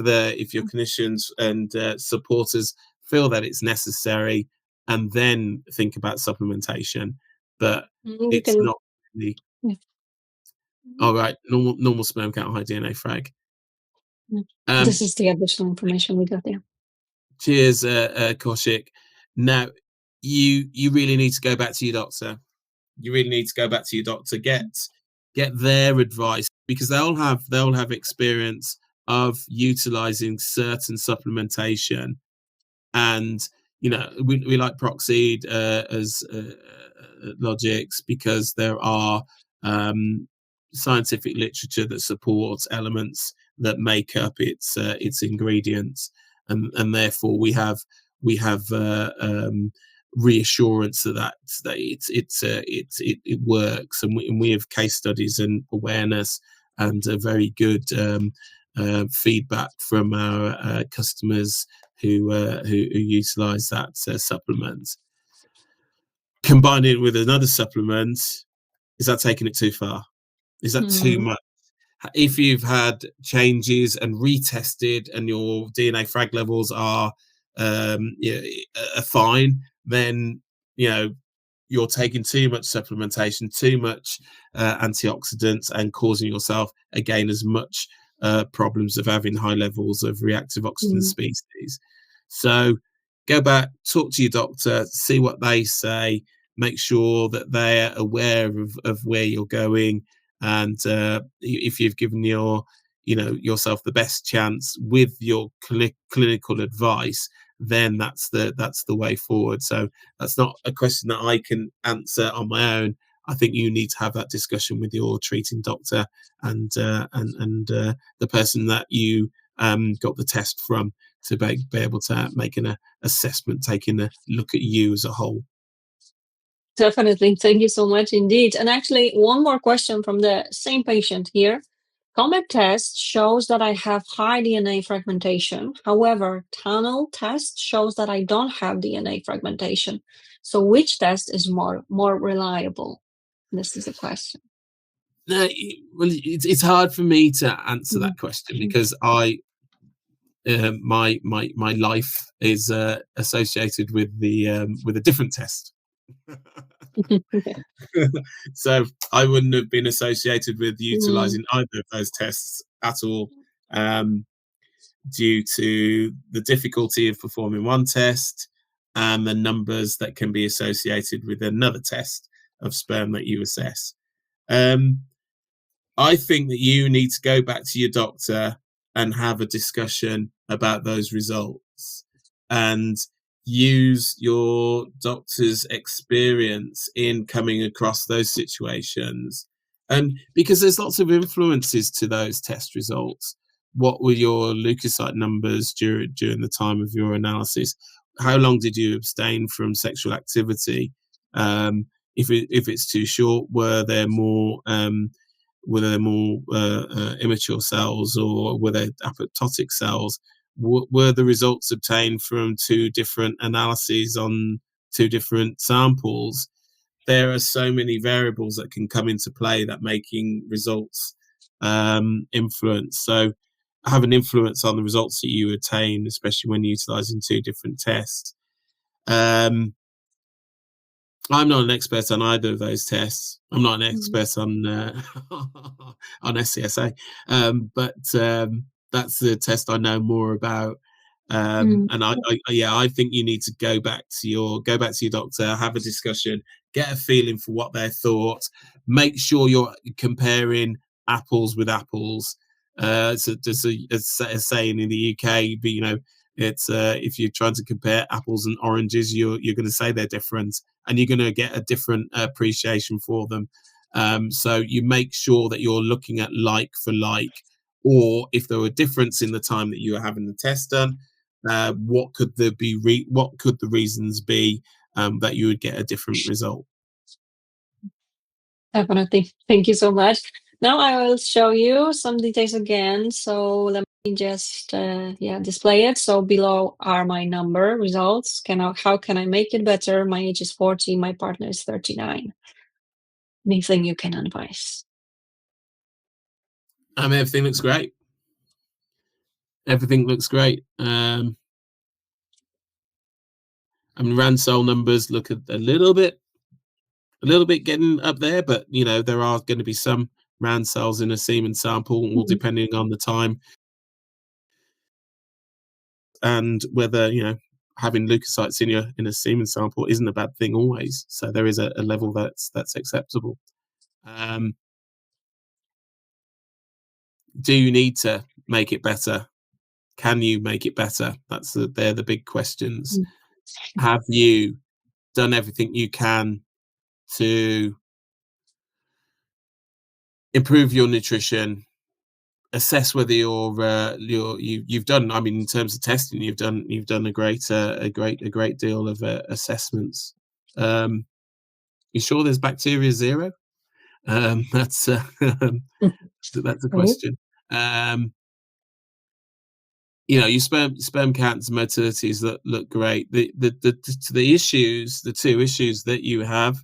your clinicians and supporters feel that it's necessary, and then think about supplementation. But You it's can. not really. Yeah. All right, normal sperm count, high DNA frag. This Um, is the additional information we got there. Cheers, Kaushik. Now, you really need to go back to your doctor. You really need to go back to your doctor. Get their advice, because they'll have experience of utilizing certain supplementation. And we like Proxeed as LogixX, because there are scientific literature that supports elements that make up its ingredients, and therefore we have reassurance that it works, and we have case studies and awareness, and a very good feedback from our customers who utilize that supplement. Combining it with another supplement, is that taking it too far? Is that too much? If you've had changes and retested, and your DNA frag levels are fine, then you're taking too much supplementation, too much antioxidants, and causing yourself again as much problems of having high levels of reactive oxygen species. So go back, talk to your doctor, see what they say, make sure that they're aware of where you're going, and if you've given yourself the best chance with your clinical advice, then that's the way forward. So that's not a question that I can answer on my own. I think you need to have that discussion with your treating doctor, and the person that you got the test from, to be able to make an assessment, taking a look at you as a whole. Definitely. Thank you so much indeed. And actually, one more question from the same patient here. Comet test shows that I have high DNA fragmentation. However, tunnel test shows that I don't have DNA fragmentation. So which test is more reliable? This is a question. No, well, it's hard for me to answer that question, because my life is associated with a different test. So I wouldn't have been associated with utilizing either of those tests at all, due to the difficulty of performing one test and the numbers that can be associated with another test of sperm that you assess. I think that you need to go back to your doctor and have a discussion about those results, and use your doctor's experience in coming across those situations. And because there's lots of influences to those test results. What were your leukocyte numbers during the time of your analysis? How long did you abstain from sexual activity? If it's too short, were there more immature cells, or were there apoptotic cells? Were the results obtained from 2 different analyses on 2 different samples? There are so many variables that can come into play that making results influence. So have an influence on the results that you attain, especially when utilizing two different tests. I'm not an expert on either of those tests. I'm not an expert on on SCSA, but that's the test I know more about. And I think you need to go back to your doctor, have a discussion, get a feeling for what their thoughts. Make sure you're comparing apples with apples. So just a saying in the UK, but it's if you're trying to compare apples and oranges, you're going to say they're different, and you're going to get a different appreciation for them. So you make sure that you're looking at like for like, or if there were a difference in the time that you were having the test done, what could there be? What could the reasons be that you would get a different result? Definitely. Thank you so much. Now I will show you some details again. So let me just display it. So below are my number results. How can I make it better? My age is 40. My partner is 39. Anything you can advise? Everything looks great. Everything looks great. Ransol numbers look a little bit getting up there, but there are going to be some Ransols in a semen sample, all depending on the time and whether having leukocytes in a semen sample isn't a bad thing always. So there is a level that's acceptable. Do you need to make it better? Can you make it better? They're the big questions. Have you done everything you can to improve your nutrition? Assess whether you've done. I mean, in terms of testing, you've done a great deal of assessments. You sure there's bacteria zero? That's a question. Your sperm counts and motilities look great. The two issues that you have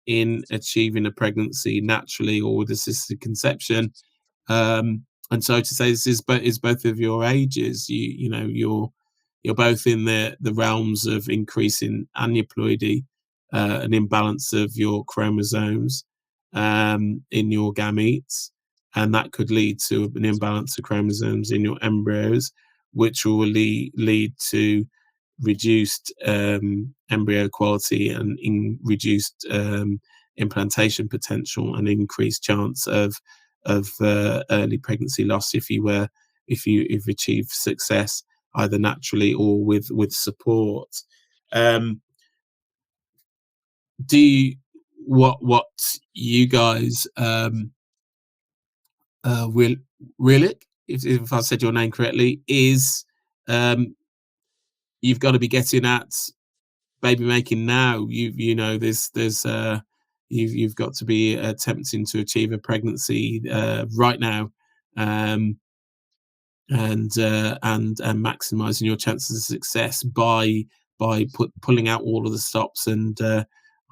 in achieving a pregnancy naturally or with assisted conception, and so to say, this is both of your ages. You're both in the realms of increasing aneuploidy, an imbalance of your chromosomes in your gametes, and that could lead to an imbalance of chromosomes in your embryos, which will lead to reduced embryo quality and reduced implantation potential and increased chance of early pregnancy loss if you've achieved success either naturally or with support. What you guys will really, if I said your name correctly, is you've got to be getting at baby making now. You've got to be attempting to achieve a pregnancy right now, and maximizing your chances of success by pulling out all of the stops and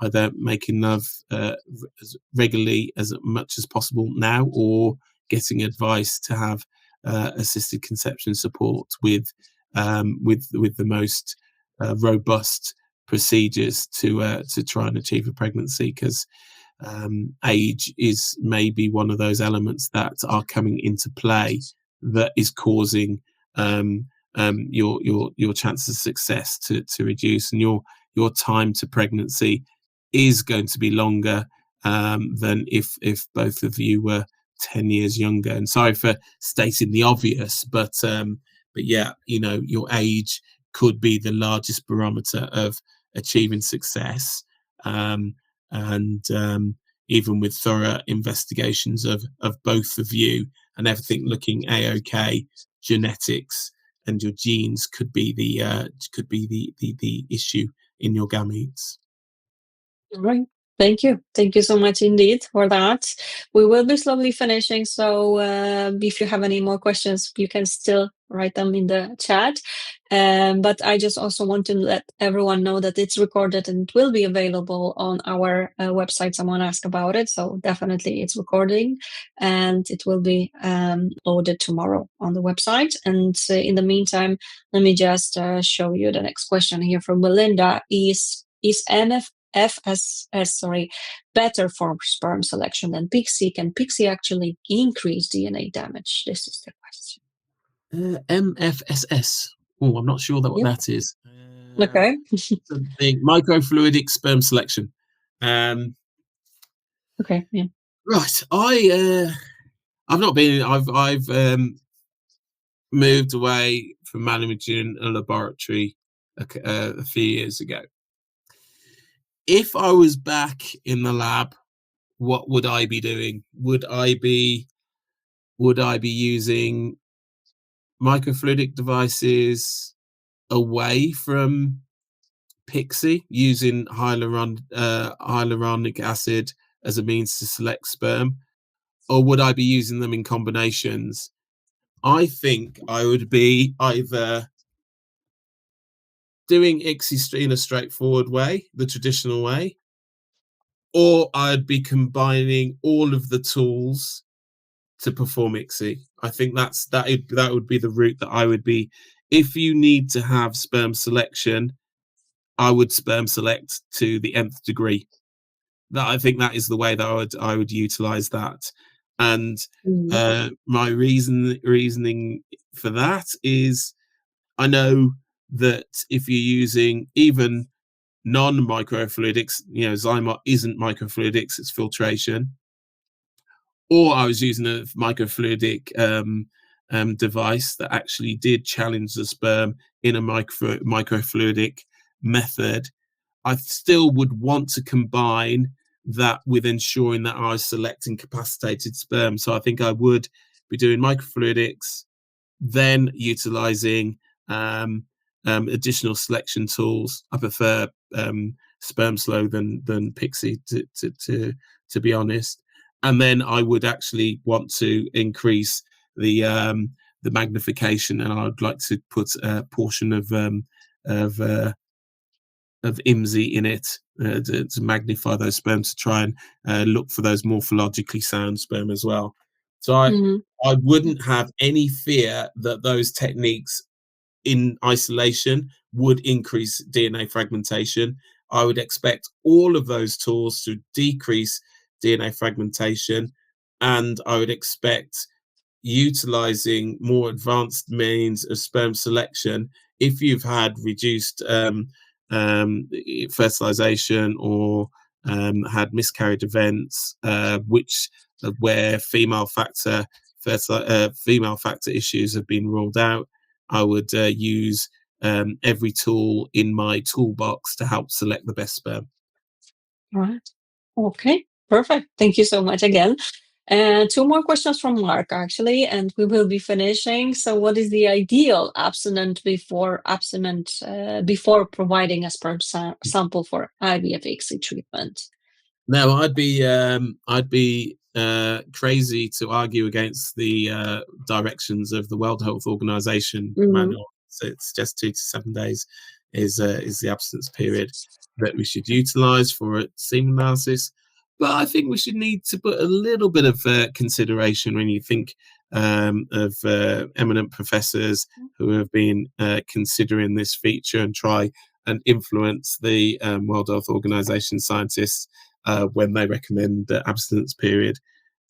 either making love as regularly as much as possible now, or getting advice to have assisted conception support with the most robust procedures to try and achieve a pregnancy, because age is maybe one of those elements that are coming into play that is causing your chances of success to reduce, and your time to pregnancy is going to be longer than if both of you were 10 years younger. And sorry for stating the obvious, but yeah, your age could be the largest barometer of achieving success. And even with thorough investigations of both of you and everything looking a-okay, genetics and your genes could be the issue in your gametes. Right. Thank you. Thank you so much indeed for that. We will be slowly finishing. So if you have any more questions, you can still write them in the chat. But I just also want to let everyone know that it's recorded and it will be available on our website. Someone asked about it. So definitely it's recording and it will be loaded tomorrow on the website. And in the meantime, let me just show you the next question here from Melinda. Is MVF&x better for sperm selection than P.Sc? Can P.Sc actually increase DNA damage? This is the question. MFSS. Oh, I'm not sure what Yep. that is. Okay. Something microfluidic sperm selection. Okay. Yeah. Right. I've not been. I've moved away from managing a laboratory a few years ago. If I was back in the lab, what would I be doing? Would I be using microfluidic devices away from P.Sc, using hyaluronic acid as a means to select sperm, or would I be using them in combinations? I think I would be either doing ICSI in a straightforward way, the traditional way, or I'd be combining all of the tools to perform ICSI. I think that would be the route that I would be. If you need to have sperm selection, I would sperm select to the nth degree. That I think that is the way that I would utilize that. And my reasoning for that is, I know that if you're using even non-microfluidics, Zymot isn't microfluidics, it's filtration. Or I was using a microfluidic device that actually did challenge the sperm in a microfluidic method. I still would want to combine that with ensuring that I was selecting capacitated sperm. So I think I would be doing microfluidics, then utilizing additional selection tools. I prefer sperm slow than P.Sc to be honest. And then I would actually want to increase the magnification, and I'd like to put a portion of IMSI in it to magnify those sperms, to try and look for those morphologically sound sperm as well. So I wouldn't have any fear that those techniques in isolation would increase DNA fragmentation. I would expect all of those tools to decrease DNA fragmentation, and I would expect utilizing more advanced means of sperm selection if you've had reduced fertilization or had miscarriage events, where female factor issues have been ruled out. I would use every tool in my toolbox to help select the best sperm. All right. Okay. Perfect. Thank you so much again. Two more questions from Mark, actually, and we will be finishing. So, what is the ideal abstinent before providing a sperm sample for IVF/ICSI treatment? No, I'd be crazy to argue against the directions of the World Health Organization manual. So it's just 2 to 7 days is the abstinence period that we should utilize for a semen analysis. But I think we should need to put a little bit of consideration when you think of eminent professors who have been considering this feature and try and influence the World Health Organization scientists when they recommend the abstinence period.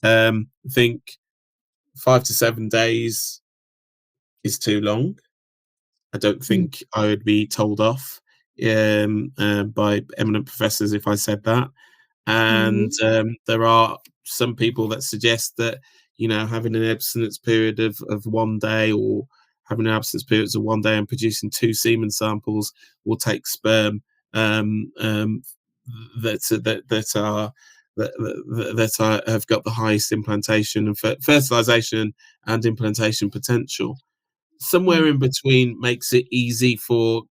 I think 5 to 7 days is too long. I don't think I would be told off by eminent professors if I said that. And there are some people that suggest that, having an abstinence period of 1 day, or having an abstinence period of 1 day and producing 2 semen samples will take sperm that have got the highest implantation and fertilization and implantation potential. Somewhere in between makes it easy for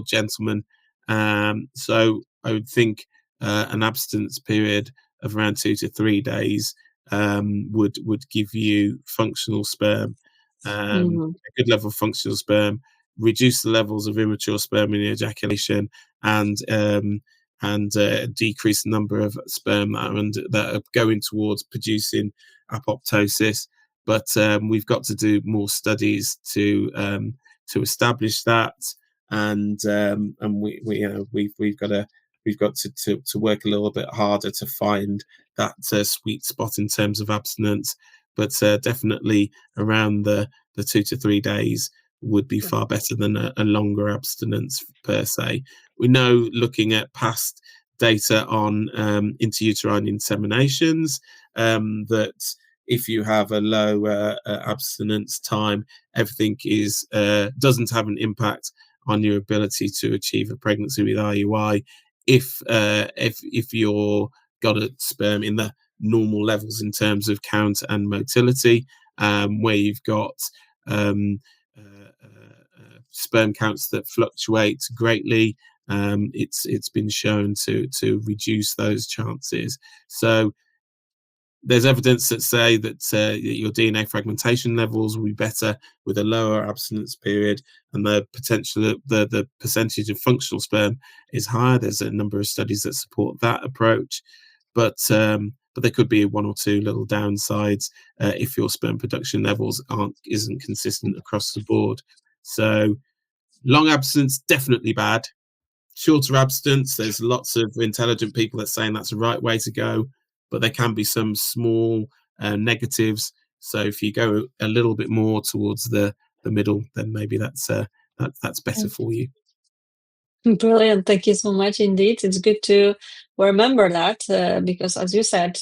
gentlemen. So I would think an abstinence period of around 2 to 3 days would give you functional sperm, a good level of functional sperm, reduce the levels of immature sperm in ejaculation, and decrease the number of sperm that are going towards producing apoptosis. But we've got to do more studies to establish that, and we've got to work a little bit harder to find that sweet spot in terms of abstinence. But definitely around the 2 to 3 days would be far better than a longer abstinence per se. We know, looking at past data on intrauterine inseminations, that if you have a low abstinence time, everything doesn't have an impact on your ability to achieve a pregnancy with IUI. If you're got a sperm in the normal levels in terms of count and motility, where you've got sperm counts that fluctuate greatly, it's been shown to reduce those chances. So there's evidence that say that your DNA fragmentation levels will be better with a lower abstinence period, and the percentage of functional sperm is higher. There's a number of studies that support that approach, but there could be one or two little downsides if your sperm production levels isn't consistent across the board. So long abstinence, definitely bad. Shorter abstinence, there's lots of intelligent people that are saying that's the right way to go, but there can be some small negatives. So if you go a little bit more towards the middle, then maybe that's better for you. Brilliant. Thank you so much indeed. It's good to remember that because, as you said,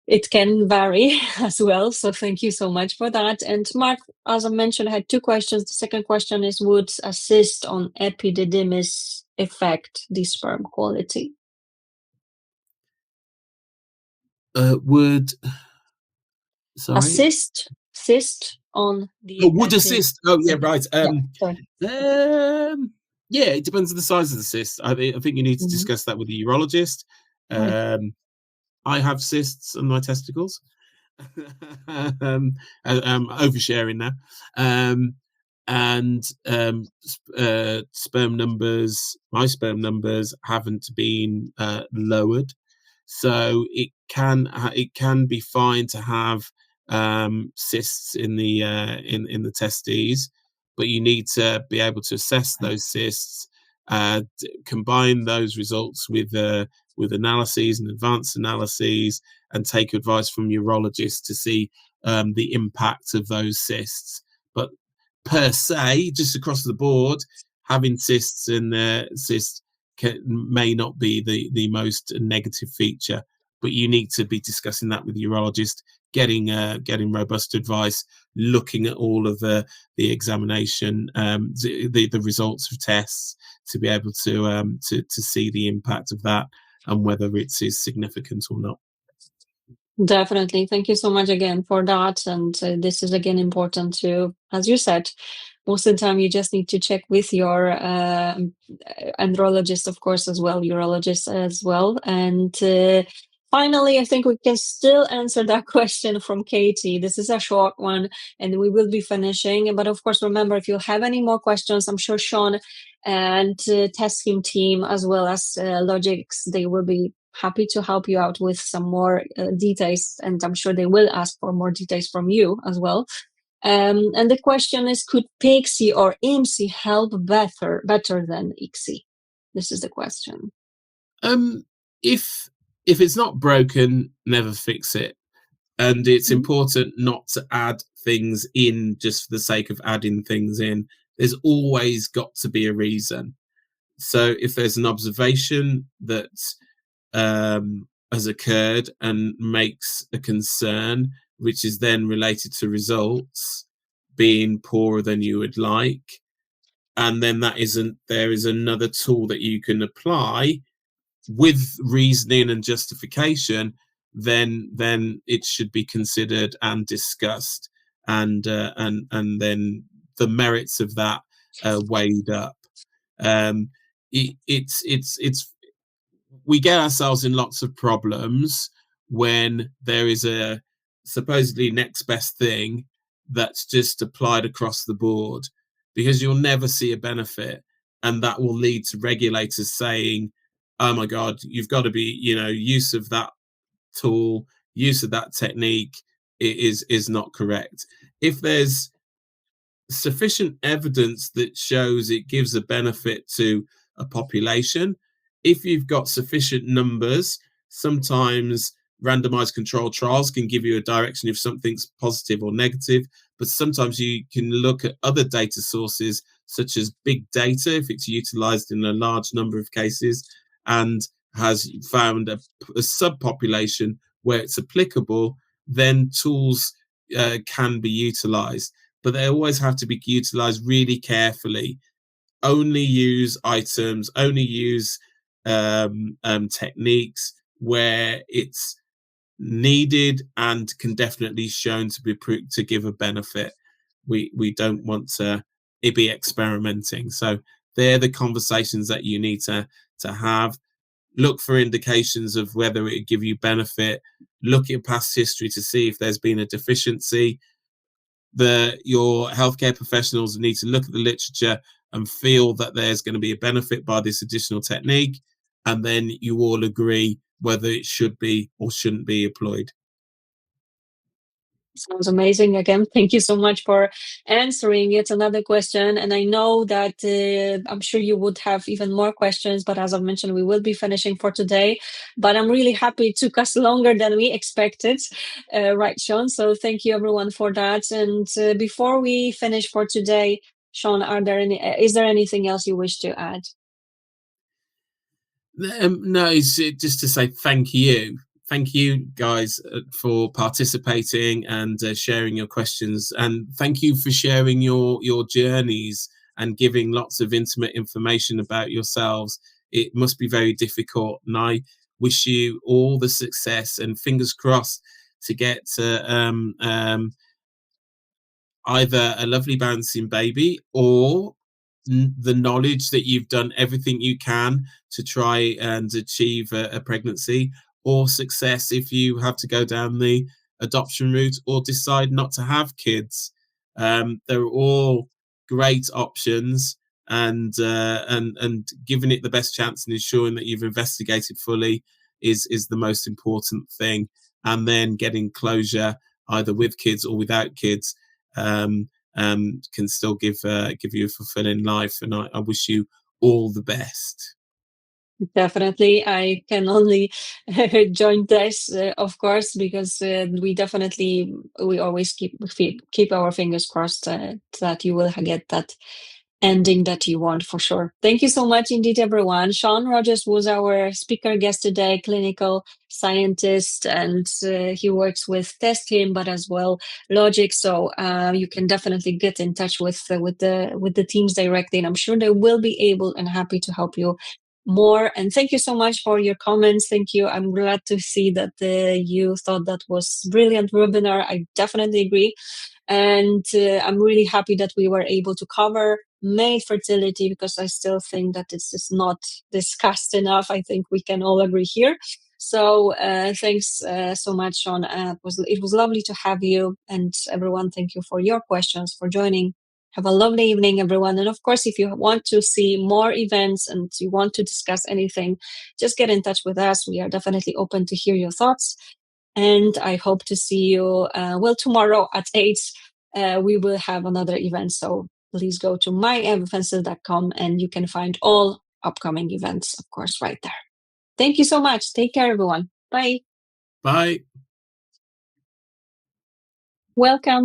it can vary as well. So thank you so much for that. And Mark, as I mentioned, I had two questions. The second question is, would assist on epididymis affect the sperm quality? Sorry? Assist on the... would assist. Oh, yeah, right. Yeah, it depends on the size of the cyst. I think you need to discuss that with the urologist. I have cysts on my testicles. I'm oversharing now. My sperm numbers haven't been lowered, so it can be fine to have cysts in the testes, but you need to be able to assess those cysts, combine those results with analyses and advanced analyses, and take advice from urologists to see the impact of those cysts. But per se, just across the board, having cysts may not be the most negative feature, but you need to be discussing that with the urologist, getting robust advice, looking at all of the examination, the results of tests, to be able to see the impact of that and whether it is significant or not. Definitely. Thank you so much again for that. And this is again important to, as you said, most of the time you just need to check with your andrologist, of course, as well, urologist as well. And finally, I think we can still answer that question from Katie. This is a short one and we will be finishing. But of course, remember, if you have any more questions, I'm sure Shaun and TestHim team, as well as LogixX, they will be happy to help you out with some more details. And I'm sure they will ask for more details from you as well. And the question is, could B.Sc or IMSI help better than ICSI? This is the question. If it's not broken, never fix it. And it's important not to add things in just for the sake of adding things in. There's always got to be a reason. So if there's an observation that has occurred and makes a concern, which is then related to results being poorer than you would like, and then there is another tool that you can apply with reasoning and justification, then it should be considered and discussed, and then the merits of that weighed up. It's we get ourselves in lots of problems when there is a supposedly next best thing that's just applied across the board, because you'll never see a benefit, and that will lead to regulators saying, oh my god, you've got to be, use of that tool, use of that technique is not correct. If there's sufficient evidence that shows it gives a benefit to a population, if you've got sufficient numbers, sometimes randomized controlled trials can give you a direction if something's positive or negative, but sometimes you can look at other data sources such as big data if it's utilized in a large number of cases and has found a subpopulation where it's applicable, then tools can be utilized, but they always have to be utilized really carefully. Only use items, only use techniques where it's needed and can definitely shown to give a benefit. We don't want to be experimenting. So they're the conversations that you need to have. Look for indications of whether it give you benefit. Look at past history to see if there's been a deficiency. Your healthcare professionals need to look at the literature and feel that there's going to be a benefit by this additional technique, and then you all agree whether it should be or shouldn't be employed. Sounds amazing. Again, thank you so much for answering yet another question. And I know that I'm sure you would have even more questions, but as I've mentioned, we will be finishing for today. But I'm really happy it took us longer than we expected. Right, Shaun? So thank you everyone for that. And before we finish for today, Shaun, is there anything else you wish to add? No, it's just to say thank you. Thank you guys for participating and sharing your questions, and thank you for sharing your journeys and giving lots of intimate information about yourselves. It must be very difficult, and I wish you all the success and fingers crossed to get either a lovely bouncing baby or the knowledge that you've done everything you can to try and achieve a pregnancy, or success if you have to go down the adoption route or decide not to have kids. They're all great options, and giving it the best chance and ensuring that you've investigated fully is the most important thing, and then getting closure either with kids or without kids can still give you a fulfilling life, and I wish you all the best. Definitely, I can only join this, of course, because we always keep our fingers crossed that you will get that ending that you want for sure. Thank you so much indeed, everyone. Shaun Rogers was our speaker guest today, clinical scientist, and he works with TestHim, but as well LogixX. So you can definitely get in touch with the teams directly, and I'm sure they will be able and happy to help you more. And thank you so much for your comments. Thank you. I'm glad to see that you thought that was brilliant webinar. I definitely agree. And I'm really happy that we were able to cover male fertility, because I still think that it's just not discussed enough. I think we can all agree here. So thanks so much, Shaun. It was lovely to have you, and everyone, thank you for your questions, for joining. Have a lovely evening, everyone. And of course, if you want to see more events and you want to discuss anything, just get in touch with us. We are definitely open to hear your thoughts. And I hope to see you, tomorrow at 8. We will have another event. So please go to mymvfences.com and you can find all upcoming events, of course, right there. Thank you so much. Take care, everyone. Bye. Bye. Welcome.